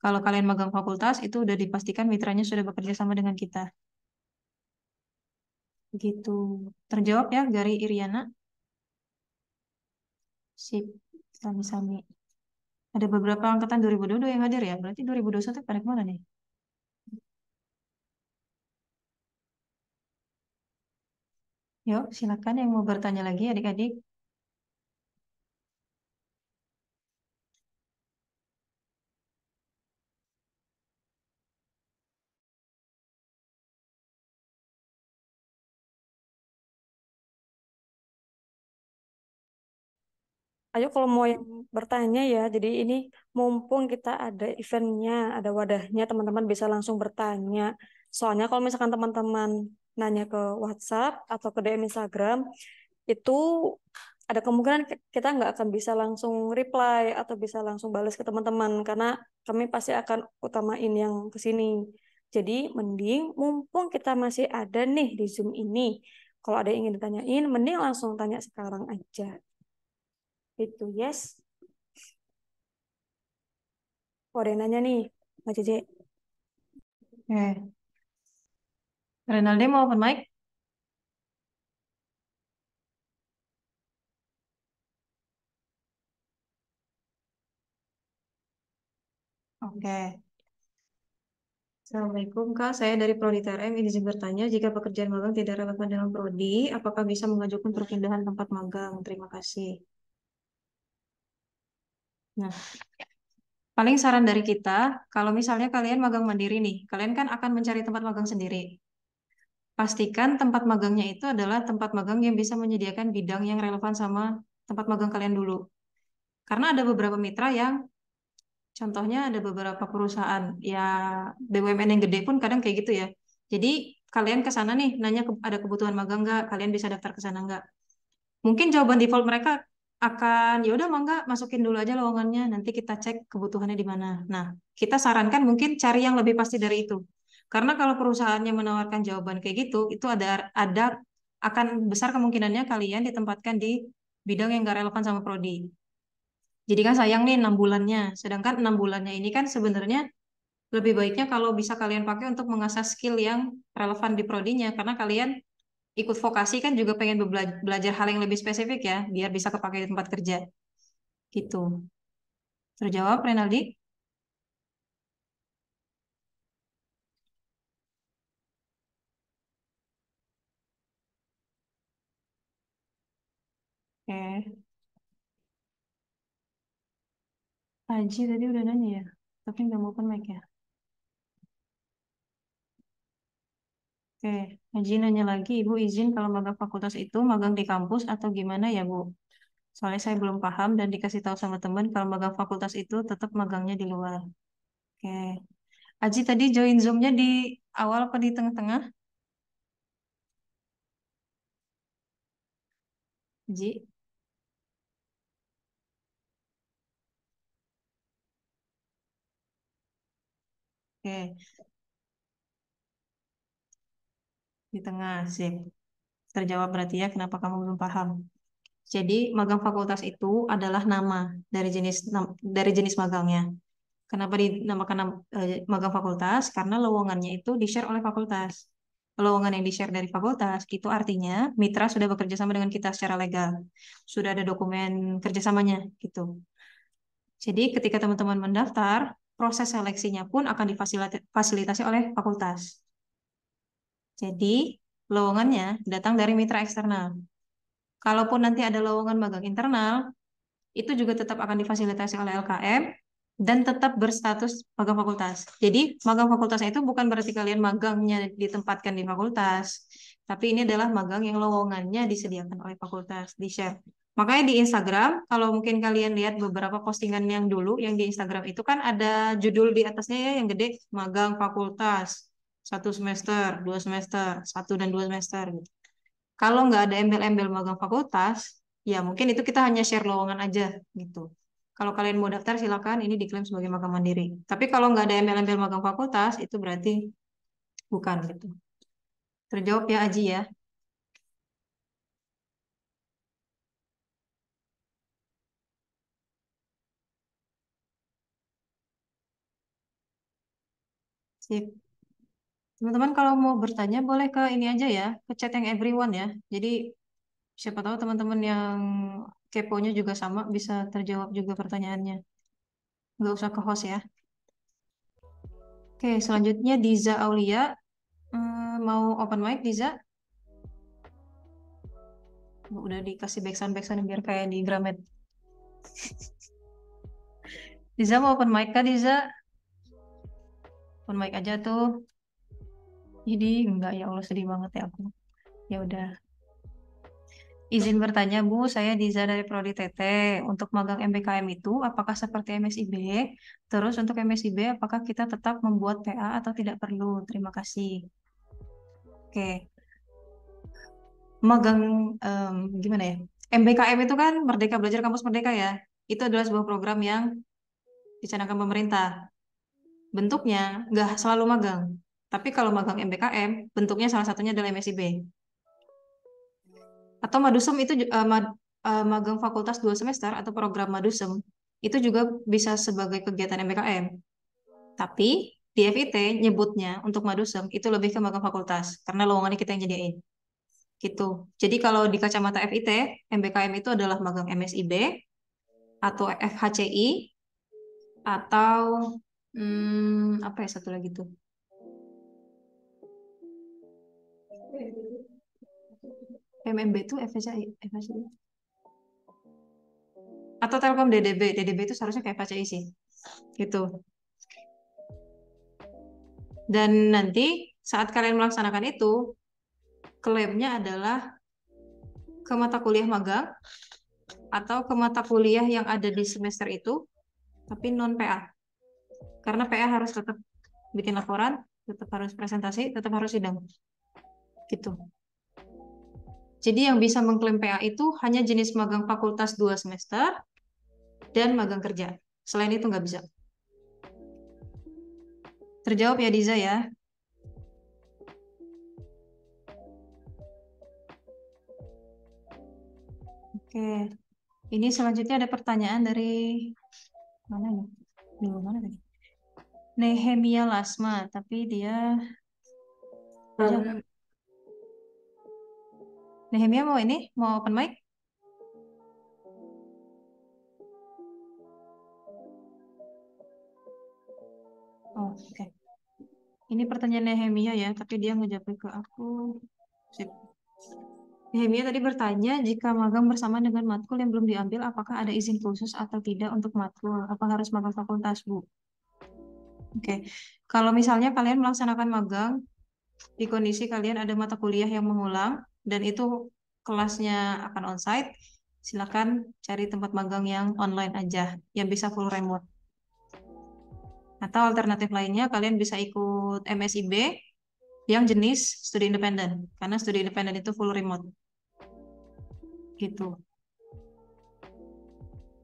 Kalau kalian magang fakultas, itu udah dipastikan mitranya sudah bekerja sama dengan kita. Gitu. Terjawab ya, Gary Iriana. Sip. Sami-sami. Ada beberapa angkatan 2022 yang hadir ya. Berarti 2021 pada kemana nih? Yuk, silakan yang mau bertanya lagi adik-adik. Ayo kalau mau yang bertanya ya, jadi ini mumpung kita ada eventnya, ada wadahnya, teman-teman bisa langsung bertanya. Soalnya kalau misalkan teman-teman nanya ke WhatsApp atau ke DM Instagram, itu ada kemungkinan kita nggak akan bisa langsung reply atau bisa langsung balas ke teman-teman karena kami pasti akan utamain yang ke sini. Jadi mending mumpung kita masih ada nih di Zoom ini, kalau ada yang ingin ditanyain, mending langsung tanya sekarang aja. Itu yes. Oh, ada yang nanya nih, Mbak Cece. Oke. Renaldi mau open mic? Oke. Assalamualaikum Kak, saya dari Prodi TRM izin bertanya, jika pekerjaan magang tidak relevan dengan Prodi, apakah bisa mengajukan perpindahan tempat magang? Terima kasih. Nah, paling saran dari kita, kalau misalnya kalian magang mandiri nih, kalian kan akan mencari tempat magang sendiri. Pastikan tempat magangnya itu adalah tempat magang yang bisa menyediakan bidang yang relevan sama tempat magang kalian dulu. Karena ada beberapa mitra yang, contohnya ada beberapa perusahaan, ya BUMN yang gede pun kadang kayak gitu ya. Jadi kalian ke sana nih, nanya ada kebutuhan magang nggak, kalian bisa daftar ke sana nggak. Mungkin jawaban default mereka akan, ya udah mangga masukin dulu aja lowongannya, nanti kita cek kebutuhannya di mana. Nah, kita sarankan mungkin cari yang lebih pasti dari itu. Karena kalau perusahaannya menawarkan jawaban kayak gitu, itu ada akan besar kemungkinannya kalian ditempatkan di bidang yang gak relevan sama prodi. Jadi kan sayang nih 6 bulannya. Sedangkan 6 bulannya ini kan sebenarnya lebih baiknya kalau bisa kalian pakai untuk mengasah skill yang relevan di prodinya. Karena kalian ikut vokasi kan juga pengen belajar hal yang lebih spesifik ya, biar bisa kepake di tempat kerja. Gitu. Terjawab, Renaldi? Oke. Haji tadi udah nanya ya, tapi nggak mau open mic ya. Oke, Haji nanya lagi, Ibu izin kalau magang fakultas itu magang di kampus atau gimana ya, Bu? Soalnya saya belum paham dan dikasih tahu sama teman kalau magang fakultas itu tetap magangnya di luar. Oke. Haji tadi join Zoom-nya di awal apa di tengah-tengah? Haji? Oke, di tengah, sip. Terjawab berarti ya kenapa kamu belum paham. Jadi magang fakultas itu adalah nama dari jenis magangnya. Kenapa dinamakan magang fakultas? Karena lowongannya itu di-share oleh fakultas. Lowongan yang di-share dari fakultas itu artinya mitra sudah bekerja sama dengan kita secara legal. Sudah ada dokumen kerjasamanya gitu. Jadi ketika teman-teman mendaftar, proses seleksinya pun akan difasilitasi oleh fakultas. Jadi lowongannya datang dari mitra eksternal. Kalaupun nanti ada lowongan magang internal, itu juga tetap akan difasilitasi oleh LKM dan tetap berstatus magang fakultas. Jadi magang fakultasnya itu bukan berarti kalian magangnya ditempatkan di fakultas, tapi ini adalah magang yang lowongannya disediakan oleh fakultas, di-share. Makanya di Instagram, kalau mungkin kalian lihat beberapa postingan yang dulu, yang di Instagram itu kan ada judul di atasnya ya yang gede, magang fakultas, 1 semester, 2 semester, 1 dan 2 semester. Gitu. Kalau nggak ada embel-embel magang fakultas, ya mungkin itu kita hanya share lowongan aja gitu. Kalau kalian mau daftar silakan, ini diklaim sebagai magang mandiri. Tapi kalau nggak ada embel-embel magang fakultas, itu berarti bukan gitu. Terjawab ya Aji ya. Sip. Teman-teman kalau mau bertanya boleh ke ini aja ya, ke chat yang everyone ya. Jadi siapa tahu teman-teman yang keponya juga sama bisa terjawab juga pertanyaannya. Nggak usah ke host ya. Oke, selanjutnya Diza Aulia. Mau open mic Diza? Udah dikasih backsound biar kayak di Gramet. Diza mau open mic kah Diza? Open mic aja tuh. Jadi enggak ya Allah sedih banget ya aku. Ya udah. Izin bertanya Bu, saya Diza dari Prodi TT. Untuk magang MBKM itu apakah seperti MSIB? Terus untuk MSIB apakah kita tetap membuat PA atau tidak perlu? Terima kasih. Oke. Magang gimana ya? MBKM itu kan Merdeka Belajar Kampus Merdeka ya. Itu adalah sebuah program yang dicanangkan pemerintah. Bentuknya nggak selalu magang. Tapi kalau magang MBKM, bentuknya salah satunya adalah MSIB. Atau Madusem itu magang fakultas 2 semester atau program Madusem itu juga bisa sebagai kegiatan MBKM. Tapi di FIT nyebutnya untuk Madusem itu lebih ke magang fakultas karena lowongannya kita yang nyediain. Gitu. Jadi kalau di kacamata FIT, MBKM itu adalah magang MSIB atau FHCI atau apa ya satu lagi tuh? MMB itu FHCI, FHCI. Atau Telkom DDB. DDB itu seharusnya kayak FHCI sih. Gitu. Dan nanti saat kalian melaksanakan itu, klaimnya adalah ke mata kuliah magang atau ke mata kuliah yang ada di semester itu, tapi non PA. Karena PA harus tetap bikin laporan, tetap harus presentasi, tetap harus sidang. Gitu. Jadi yang bisa mengklaim PA itu hanya jenis magang fakultas 2 semester dan magang kerja. Selain itu nggak bisa. Terjawab ya Diza ya? Oke. Ini selanjutnya ada pertanyaan dari mana nih? Di mana tadi? Nehemia Lasma, tapi dia Nehemia mau ini? Mau open mic? Oh, oke. Ini pertanyaan Nehemia ya, tapi dia ngejawab ke aku. Sip. Nehemia tadi bertanya, jika magang bersama dengan matkul yang belum diambil, apakah ada izin khusus atau tidak untuk matkul? Apa harus magang fakultas, Bu? Oke. Kalau misalnya kalian melaksanakan magang, di kondisi kalian ada mata kuliah yang mengulang, dan itu kelasnya akan onsite, silakan cari tempat magang yang online aja, yang bisa full remote. Atau alternatif lainnya, kalian bisa ikut MSIB yang jenis studi independen, karena studi independen itu full remote. Gitu.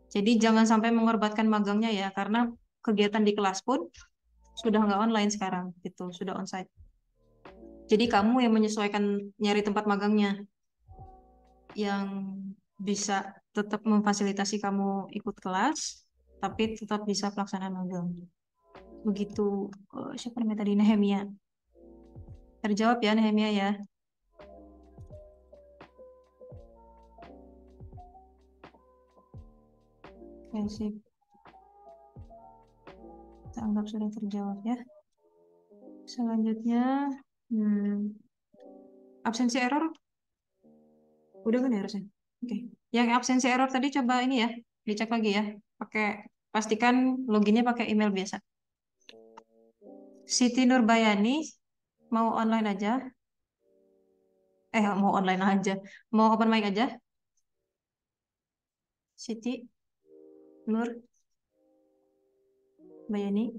Jadi jangan sampai mengorbankan magangnya ya, karena kegiatan di kelas pun sudah nggak online sekarang, gitu, sudah onsite. Jadi kamu yang menyesuaikan nyari tempat magangnya, yang bisa tetap memfasilitasi kamu ikut kelas, tapi tetap bisa pelaksanaan magang. Begitu, siapa namanya tadi, Nehemia. Terjawab ya Nehemia ya. Oke, sip. Kita anggap sudah terjawab ya. Selanjutnya, absensi error. Udah kan ya harusnya? Oke. Yang absensi error tadi coba ini ya, dicek lagi ya. Pastikan loginnya pakai email biasa. Siti Nurbayani, mau online aja. Mau online aja. Mau open mic aja. Siti Nur Bayani.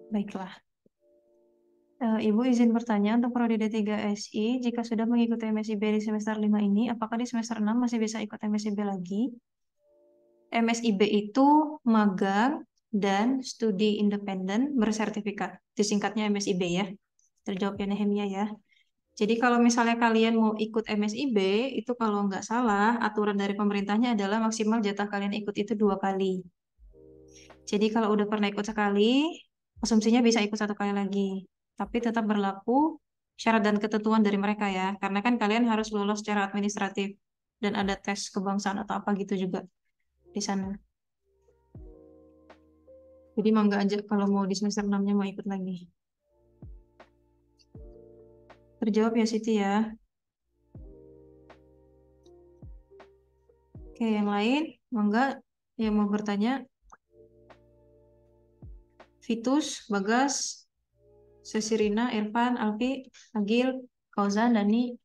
Baiklah. Ibu izin bertanya untuk prodi D3 SI, jika sudah mengikuti MSIB di semester 5 ini, apakah di semester 6 masih bisa ikut MSIB lagi? MSIB itu magang dan studi independen bersertifikat. Disingkatnya MSIB ya. Terjawab ya Nehemia ya. Jadi kalau misalnya kalian mau ikut MSIB, itu kalau nggak salah, aturan dari pemerintahnya adalah maksimal jatah kalian ikut itu 2 kali. Jadi kalau udah pernah ikut sekali, asumsinya bisa ikut 1 kali lagi. Tapi tetap berlaku syarat dan ketentuan dari mereka ya. Karena kan kalian harus lolos secara administratif dan ada tes kebangsaan atau apa gitu juga di sana. Jadi mangga aja kalau mau di semester 6-nya mau ikut lagi. Terjawab ya Siti ya. Oke, yang lain mangga yang mau bertanya. Vitus, Bagas, Sesirina, Irfan, Alfi, Agil, Kauzan, Dani.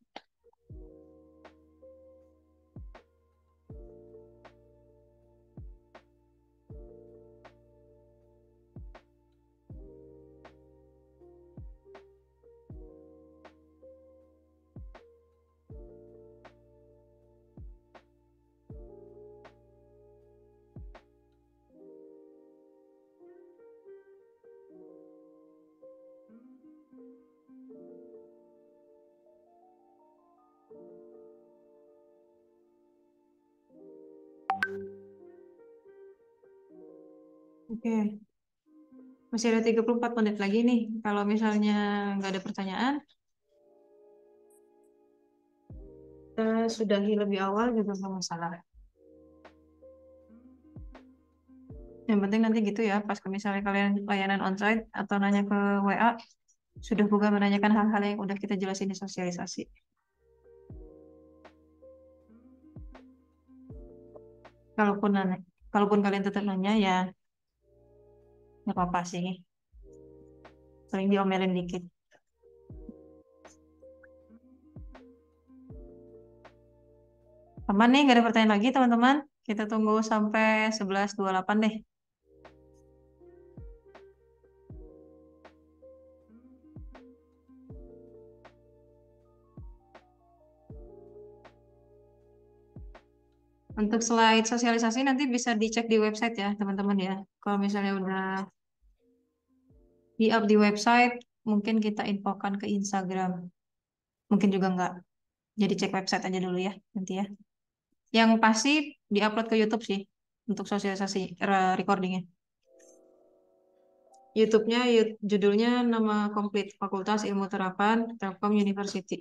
Oke. Masih ada 34 menit lagi nih. Kalau misalnya nggak ada pertanyaan, kita sudahi lebih awal juga nggak masalah. Yang penting nanti gitu ya, pas misalnya kalian layanan onsite atau nanya ke WA, sudah bukan menanyakan hal-hal yang udah kita jelasin di sosialisasi. Kalaupun kalian tetap nanya ya nggak apa-apa sih, sering diomelin dikit. Aman nih, nggak ada pertanyaan lagi teman-teman. Kita tunggu sampai 11.28 deh. Untuk slide sosialisasi nanti bisa dicek di website ya teman-teman ya. Kalau misalnya udah di-up di website, mungkin kita infokan ke Instagram. Mungkin juga enggak. Jadi cek website aja dulu ya nanti ya. Yang pasti di-upload ke YouTube sih untuk sosialisasi recordingnya. YouTube-nya judulnya nama komplit Fakultas Ilmu Terapan Telkom University.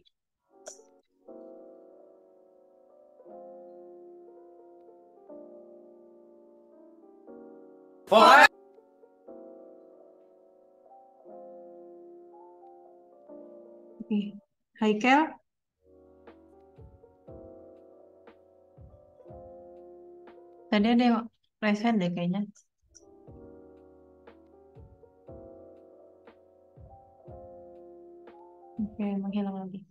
Oke. Hai Kel. Tadi ada yang raise hand deh kayaknya. Oke, menghilang lagi.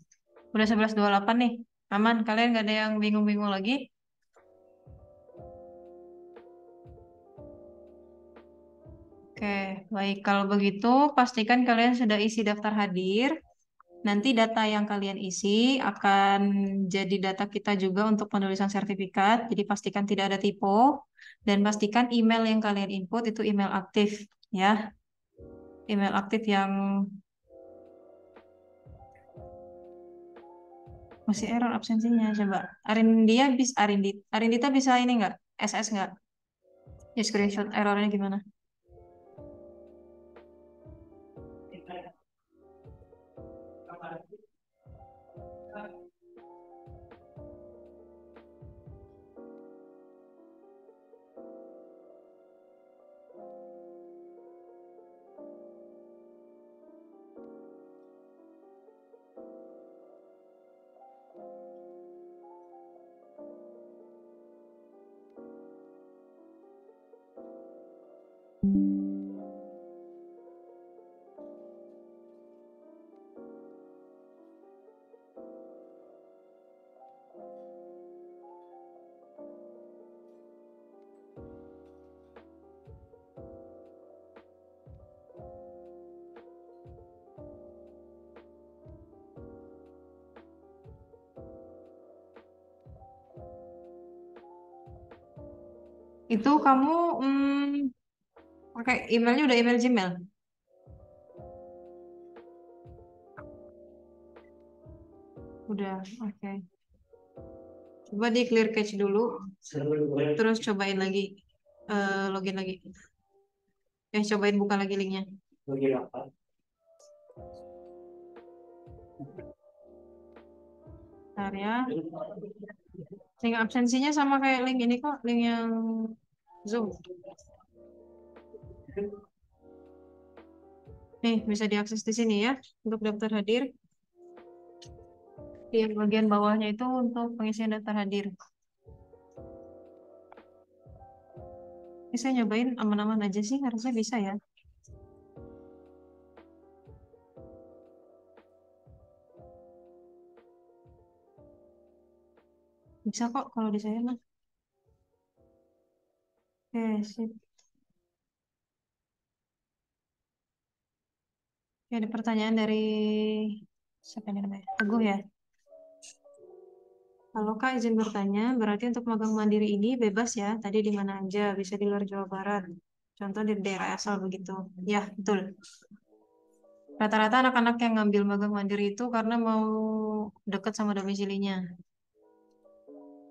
Udah 11.28 nih. Aman, kalian nggak ada yang bingung-bingung lagi? Oke, baik. Kalau begitu, pastikan kalian sudah isi daftar hadir. Nanti data yang kalian isi akan jadi data kita juga untuk penulisan sertifikat. Jadi pastikan tidak ada typo. Dan pastikan email yang kalian input itu email aktif. Ya, email aktif yang masih error absensinya. Coba. Arindita bisa ini nggak? SS nggak? Ya, screenshot errornya gimana? Itu kamu pakai emailnya udah email Gmail? Udah, oke. Coba di clear cache dulu, terus cobain lagi, login lagi. Cobain buka lagi linknya. Bentar ya. Link absensinya sama kayak link ini kok, link yang Zoom. Nih, bisa diakses di sini ya, untuk daftar hadir. Di bagian bawahnya itu untuk pengisian daftar hadir. Ini saya nyobain aman-aman aja sih, harusnya bisa ya. Bisa kok kalau di saya mah. Oke, sip. Oke, ada pertanyaan dari siapa ini namanya? Teguh ya. Halo Kak, izin bertanya, berarti untuk magang mandiri ini bebas ya? Tadi di mana aja? Bisa di luar Jawa Barat. Contoh di daerah asal begitu. Ya, betul. Rata-rata anak-anak yang ngambil magang mandiri itu karena mau deket sama domisilinya.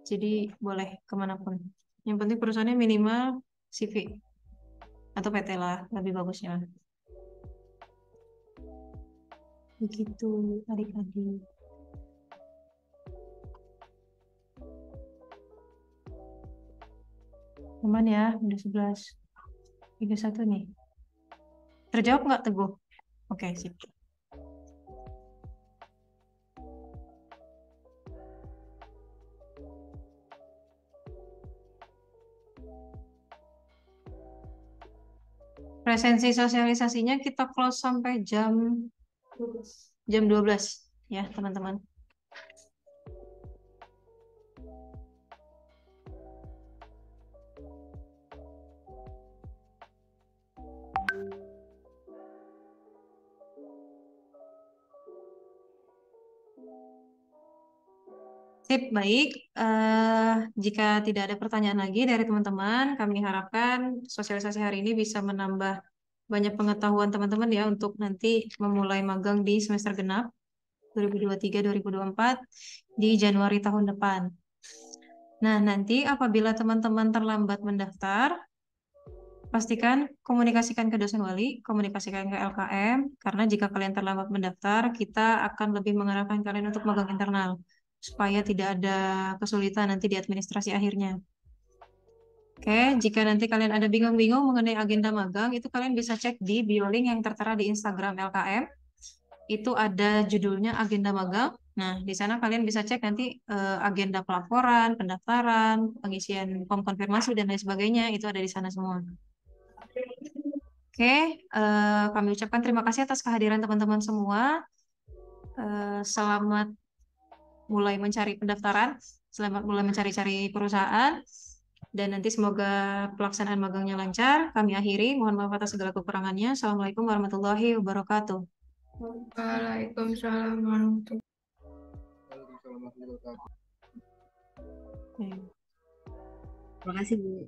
Jadi boleh kemanapun. Yang penting perusahaannya minimal CV. atau PT lah lebih bagusnya. Begitu adik-adik. Aman ya, udah 11. 31 nih. Terjawab nggak Teguh? Oke, sip. Presensi sosialisasinya kita close sampai jam 12 ya, teman-teman. Sip, baik. Jika tidak ada pertanyaan lagi dari teman-teman, kami harapkan sosialisasi hari ini bisa menambah banyak pengetahuan teman-teman ya untuk nanti memulai magang di semester genap 2023-2024 di Januari tahun depan. Nah, nanti apabila teman-teman terlambat mendaftar, pastikan komunikasikan ke dosen wali, komunikasikan ke LKM, karena jika kalian terlambat mendaftar, kita akan lebih mengarahkan kalian untuk magang internal, supaya tidak ada kesulitan nanti di administrasi akhirnya. Oke, jika nanti kalian ada bingung-bingung mengenai agenda magang, itu kalian bisa cek di bio link yang tertera di Instagram LKM. Itu ada judulnya agenda magang. Nah, di sana kalian bisa cek nanti agenda pelaporan, pendaftaran, pengisian form konfirmasi, dan lain sebagainya. Itu ada di sana semua. Oke, kami ucapkan terima kasih atas kehadiran teman-teman semua. Selamat mulai mencari pendaftaran, selamat mulai mencari-cari perusahaan, dan nanti semoga pelaksanaan magangnya lancar. Kami akhiri, mohon maaf atas segala kekurangannya. Assalamualaikum warahmatullahi wabarakatuh. Waalaikumsalam warahmatullahi wabarakatuh. Oke. Terima kasih, Bu.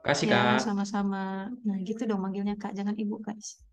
Kasih, Ya, Kak. sama-sama. Nah, gitu dong manggilnya Kak, jangan Ibu, guys.